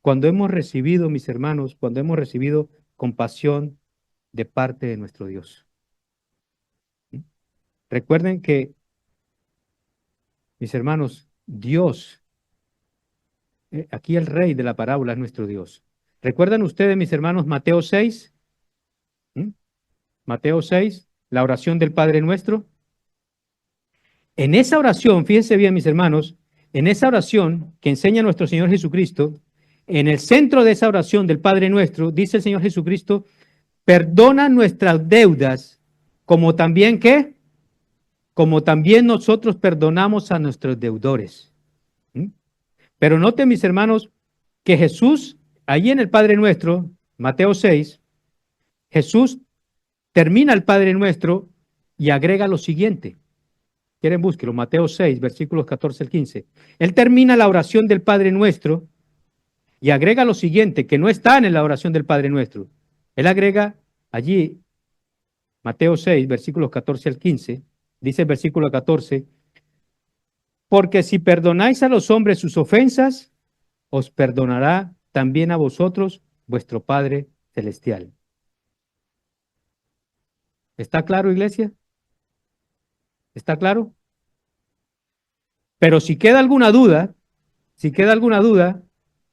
cuando hemos recibido, mis hermanos, cuando hemos recibido compasión de parte de nuestro Dios? ¿Mm? Recuerden que, mis hermanos, Dios, aquí el rey de la parábola es nuestro Dios. ¿Recuerdan ustedes, mis hermanos, Mateo 6? ¿Mm? Mateo 6, la oración del Padre Nuestro. En esa oración, fíjense bien, mis hermanos, en esa oración que enseña nuestro Señor Jesucristo, en el centro de esa oración del Padre Nuestro, dice el Señor Jesucristo, perdona nuestras deudas, como también, ¿qué? Como también nosotros perdonamos a nuestros deudores. ¿Mm? Pero noten, mis hermanos, que Jesús, allí en el Padre Nuestro, Mateo 6, Jesús termina el Padre Nuestro y agrega lo siguiente. Quieren búsquelo, Mateo 6, versículos 14 al 15. Él termina la oración del Padre Nuestro y agrega lo siguiente, que no está en la oración del Padre Nuestro. Él agrega allí, Mateo 6, versículos 14 al 15, dice el versículo 14, porque si perdonáis a los hombres sus ofensas, os perdonará también a vosotros vuestro Padre Celestial. ¿Está claro, iglesia? ¿Está claro? Pero si queda alguna duda,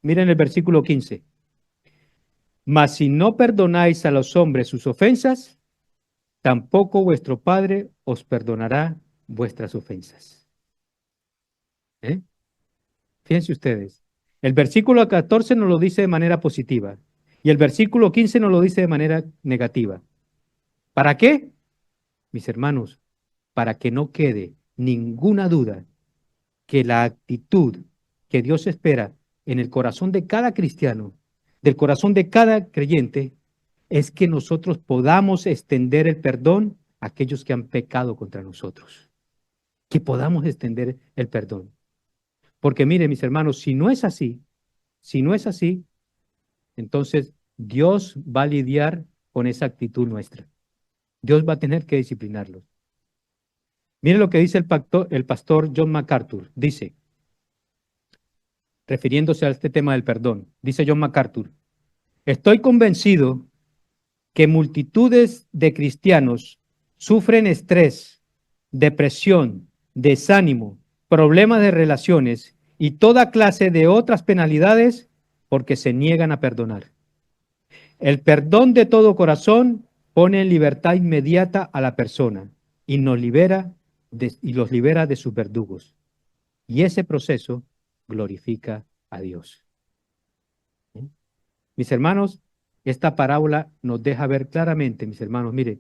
miren el versículo 15. Mas si no perdonáis a los hombres sus ofensas, tampoco vuestro Padre os perdonará vuestras ofensas. ¿Eh? Fíjense ustedes, el versículo 14 nos lo dice de manera positiva y el versículo 15 nos lo dice de manera negativa. ¿Para qué? Mis hermanos, para que no quede ninguna duda que la actitud que Dios espera en el corazón de cada cristiano, del corazón de cada creyente, es que nosotros podamos extender el perdón a aquellos que han pecado contra nosotros. Que podamos extender el perdón. Porque mire, mis hermanos, si no es así, entonces Dios va a lidiar con esa actitud nuestra. Dios va a tener que disciplinarlos. Mire lo que dice el pastor John MacArthur. Dice, refiriéndose a este tema del perdón, dice John MacArthur, estoy convencido que multitudes de cristianos sufren estrés, depresión, desánimo, problemas de relaciones y toda clase de otras penalidades porque se niegan a perdonar. El perdón de todo corazón pone en libertad inmediata a la persona y los libera de sus verdugos. Y ese proceso glorifica a Dios. ¿Sí? Mis hermanos, esta parábola nos deja ver claramente, mis hermanos, mire,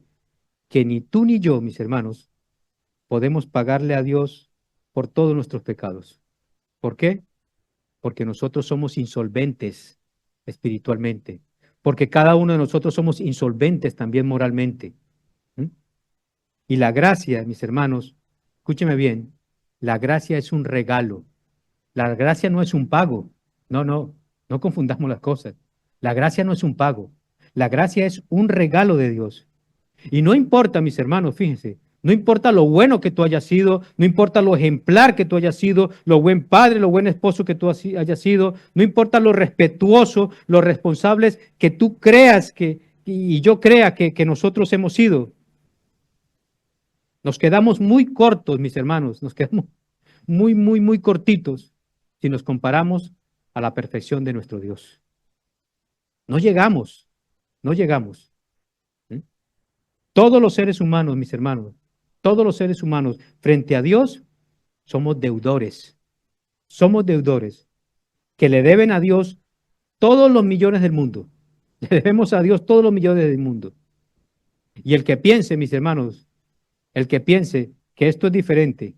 que ni tú ni yo, mis hermanos, podemos pagarle a Dios por todos nuestros pecados. ¿Por qué? porque nosotros somos insolventes espiritualmente, porque cada uno de nosotros somos insolventes también moralmente. Y la gracia, mis hermanos, escúcheme bien, la gracia es un regalo. La gracia no es un pago. No confundamos las cosas. La gracia no es un pago. La gracia es un regalo de Dios. Y no importa, mis hermanos, fíjense, no importa lo bueno que tú hayas sido, no importa lo ejemplar que tú hayas sido, lo buen padre, lo buen esposo que tú hayas sido, no importa lo respetuoso, los responsables que tú creas y yo crea que nosotros hemos sido. Nos quedamos muy cortos, mis hermanos, nos quedamos muy cortitos si nos comparamos a la perfección de nuestro Dios. No llegamos. Todos los seres humanos, mis hermanos, todos los seres humanos frente a Dios somos deudores. Somos deudores que le deben a Dios todos los millones del mundo. Le debemos a Dios todos los millones del mundo. Y el que piense, mis hermanos, el que piense que esto es diferente,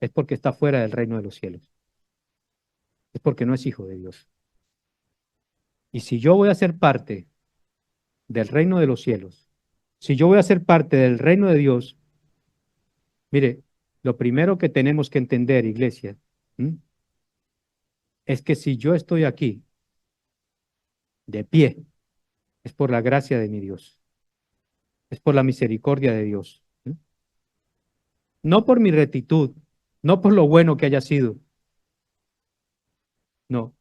es porque está fuera del reino de los cielos. Es porque no es hijo de Dios. Y si yo voy a ser parte del reino de los cielos, si yo voy a ser parte del reino de Dios, mire, lo primero que tenemos que entender, iglesia, es que si yo estoy aquí, de pie, es por la gracia de mi Dios. Es por la misericordia de Dios. No por mi rectitud, no por lo bueno que haya sido. No,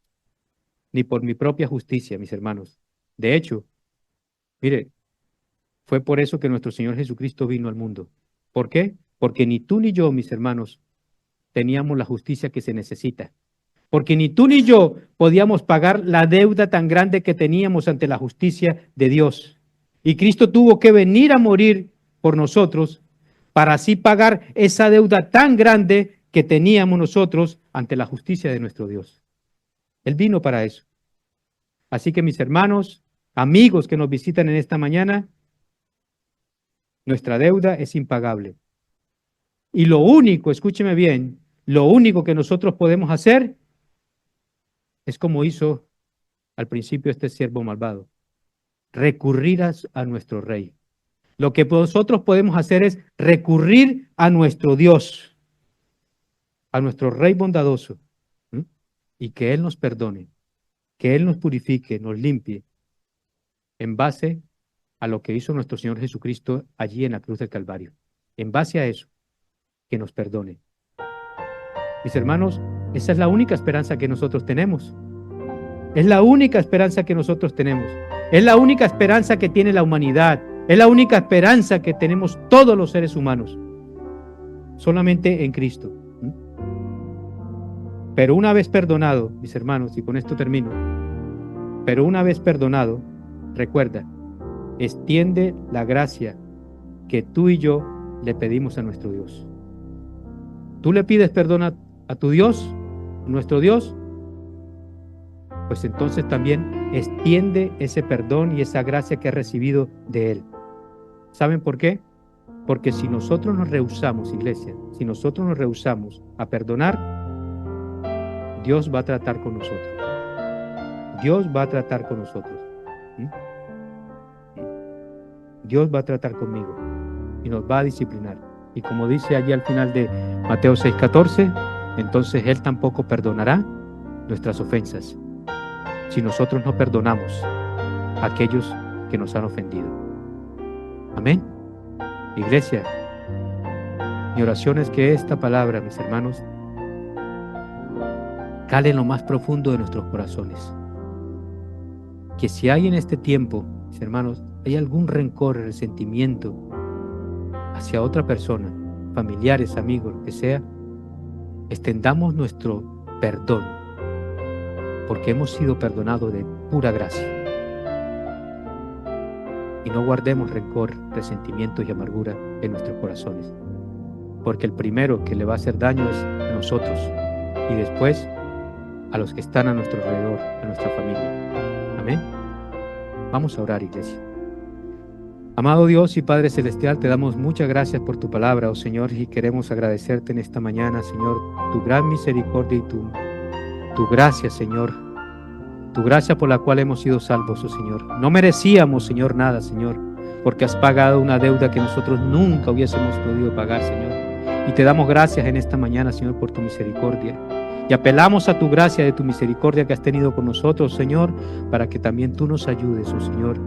ni por mi propia justicia, mis hermanos. De hecho, mire, fue por eso que nuestro Señor Jesucristo vino al mundo. ¿Por qué? Porque ni tú ni yo, mis hermanos, teníamos la justicia que se necesita. Porque ni tú ni yo podíamos pagar la deuda tan grande que teníamos ante la justicia de Dios. Y Cristo tuvo que venir a morir por nosotros para así pagar esa deuda tan grande que teníamos nosotros ante la justicia de nuestro Dios. Él vino para eso. Así que mis hermanos, amigos que nos visitan en esta mañana, nuestra deuda es impagable. Y lo único, escúcheme bien, lo único que nosotros podemos hacer es como hizo al principio este siervo malvado, recurrir a nuestro rey. Lo que nosotros podemos hacer es recurrir a nuestro Dios, a nuestro rey bondadoso, y que Él nos perdone, que Él nos purifique, nos limpie, en base a lo que hizo nuestro Señor Jesucristo allí en la cruz del Calvario. En base a eso, que nos perdone. Mis hermanos, esa es la única esperanza que nosotros tenemos. Es la única esperanza que nosotros tenemos. Es la única esperanza que tiene la humanidad. Es la única esperanza que tenemos todos los seres humanos. Solamente en Cristo. Pero una vez perdonado, mis hermanos, y con esto termino, pero una vez perdonado, recuerda, extiende la gracia que tú y yo le pedimos a nuestro Dios. Tú le pides perdón a tu Dios, nuestro Dios, pues entonces también extiende ese perdón y esa gracia que has recibido de Él. ¿Saben por qué? Porque si nosotros nos rehusamos, iglesia, si nosotros nos rehusamos a perdonar, Dios va a tratar con nosotros. Dios va a tratar con nosotros. Dios va a tratar conmigo y nos va a disciplinar. Y como dice allí al final de Mateo 6:14, entonces Él tampoco perdonará nuestras ofensas si nosotros no perdonamos a aquellos que nos han ofendido. Amén. Iglesia, mi oración es que esta palabra, mis hermanos, cale en lo más profundo de nuestros corazones. Que si hay en este tiempo, mis hermanos, hay algún rencor, resentimiento hacia otra persona, familiares, amigos, lo que sea, extendamos nuestro perdón, porque hemos sido perdonados de pura gracia. Y no guardemos rencor, resentimientos y amargura en nuestros corazones, porque el primero que le va a hacer daño es a nosotros y después a los que están a nuestro alrededor, a nuestra familia. Amén. Vamos a orar, iglesia. Amado Dios y Padre Celestial, te damos muchas gracias por tu palabra, oh Señor, y queremos agradecerte en esta mañana, Señor, tu gran misericordia y tu tu gracia, Señor, tu gracia por la cual hemos sido salvos, oh Señor. No merecíamos, Señor, nada, Señor, porque has pagado una deuda que nosotros nunca hubiésemos podido pagar, Señor. Y te damos gracias en esta mañana, Señor, por tu misericordia. Y apelamos a tu gracia, de tu misericordia que has tenido con nosotros, Señor, para que también tú nos ayudes, oh Señor,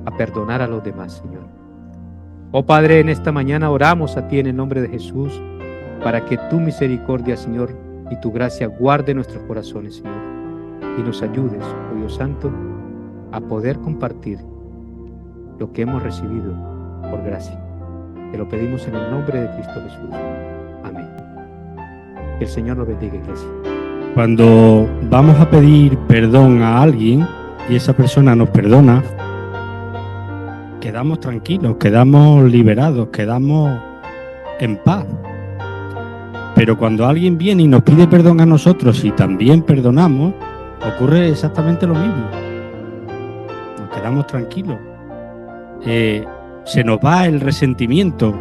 a perdonar a los demás, Señor. Oh Padre, en esta mañana oramos a ti en el nombre de Jesús, para que tu misericordia, Señor, y tu gracia guarde nuestros corazones, Señor, y nos ayudes, oh Dios Santo, a poder compartir lo que hemos recibido por gracia. Te lo pedimos en el nombre de Cristo Jesús. Amén. Que el Señor nos bendiga, iglesia. Cuando vamos a pedir perdón a alguien y esa persona nos perdona, quedamos tranquilos, quedamos liberados, quedamos en paz. Pero cuando alguien viene y nos pide perdón a nosotros y también perdonamos, ocurre exactamente lo mismo. Nos quedamos tranquilos. Se nos va el resentimiento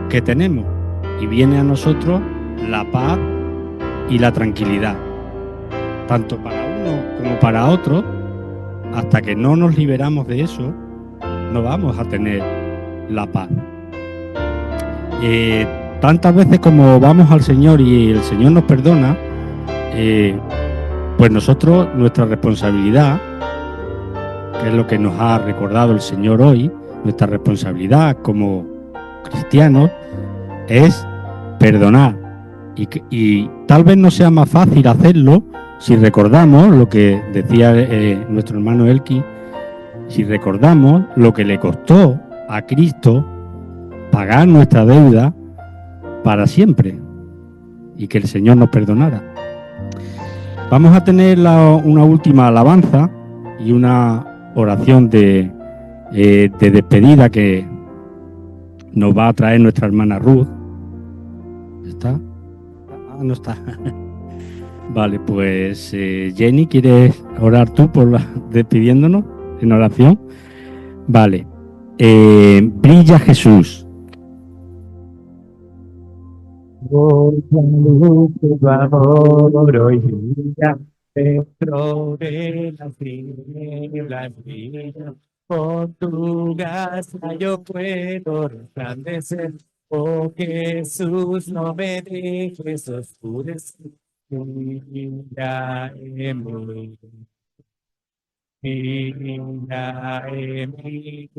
que tenemos y viene a nosotros la paz y la tranquilidad, tanto para uno como para otro. Hasta que no nos liberamos de eso, no vamos a tener la paz. Tantas veces como vamos al Señor y el Señor nos perdona, pues nosotros, nuestra responsabilidad, que es lo que nos ha recordado el Señor hoy, nuestra responsabilidad como cristianos es perdonar. Y tal vez no sea más fácil hacerlo si recordamos lo que decía nuestro hermano Elki, si recordamos lo que le costó a Cristo pagar nuestra deuda para siempre y que el Señor nos perdonara. Vamos a tener una última alabanza y una oración de despedida que nos va a traer nuestra hermana Ruth. ¿Está? No está. Vale, pues Jenny, ¿quieres orar tú despidiéndonos en oración? Vale. Brilla Jesús. Oh, la luz de tu amor hoy brilla dentro de las tinieblas brilla. Con tu gracia yo puedo resplandecer. Oh Jesús, no me dejes oscurecer. Brilla en mí. Brilla en mí.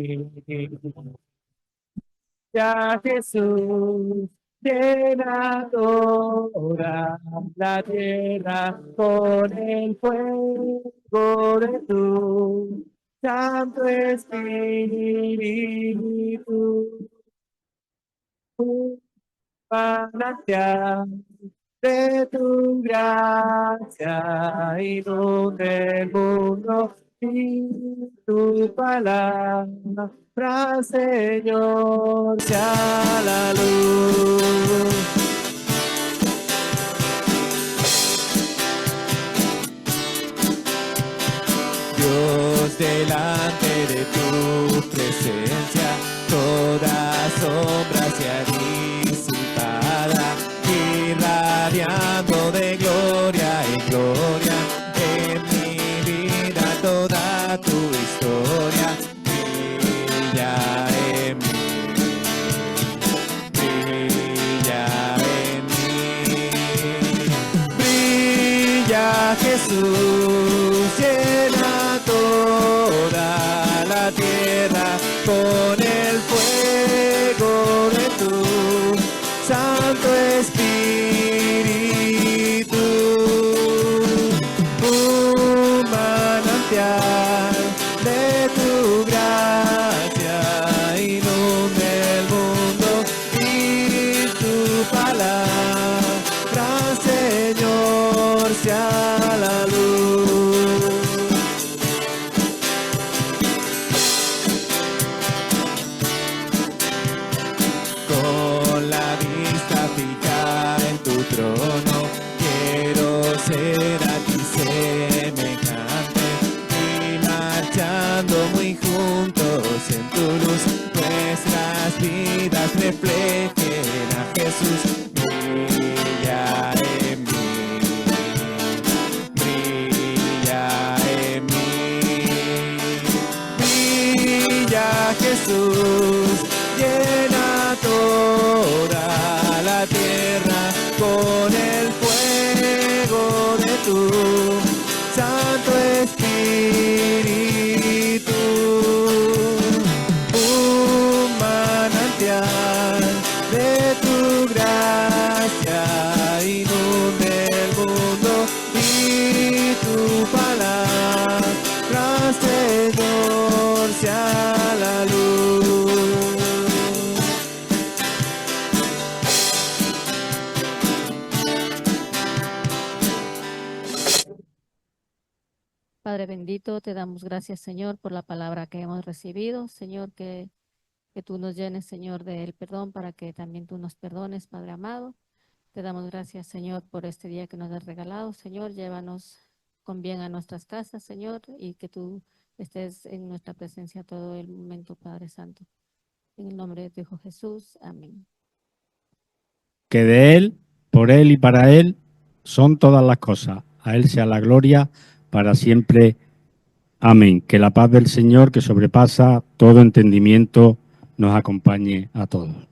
Ya Jesús. Llena toda la tierra con el fuego de tu Santo Espíritu. Manantial de tu gracia, inunde el mundo y tu palabra, Señor, sea la luz. Dios, delante de tu presencia, toda sombra sea disipada, irradiando de gloria en gloria, en mi vida toda tu historia, brilla en mí, brilla en mí, brilla Jesús, llena toda la tierra con el fuego de tu Santo Espíritu, un manantial de tu gracia, inunde el mundo y tu palabra, Señor, sea la luz. Con la vista fija en tu trono, quiero ser a ti semejante y marchando muy juntos en tu luz, nuestras vidas reflejen a Jesús. Brilla en mí, Jesús, llena toda la tierra con el fuego de tu Santo Espíritu. Un manantial de tu gracia inunde el mundo y tu palabra, Señor, sea la luz. Padre bendito, te damos gracias, Señor, por la palabra que hemos recibido. Señor, que tú nos llenes, Señor, del perdón para que también tú nos perdones, Padre amado. Te damos gracias, Señor, por este día que nos has regalado. Señor, llévanos con bien a nuestras casas, Señor, y que tú estés en nuestra presencia todo el momento, Padre Santo. En el nombre de tu Hijo Jesús. Amén. Que de Él, por Él y para Él son todas las cosas. A Él sea la gloria para siempre. Amén. Que la paz del Señor, que sobrepasa todo entendimiento, nos acompañe a todos.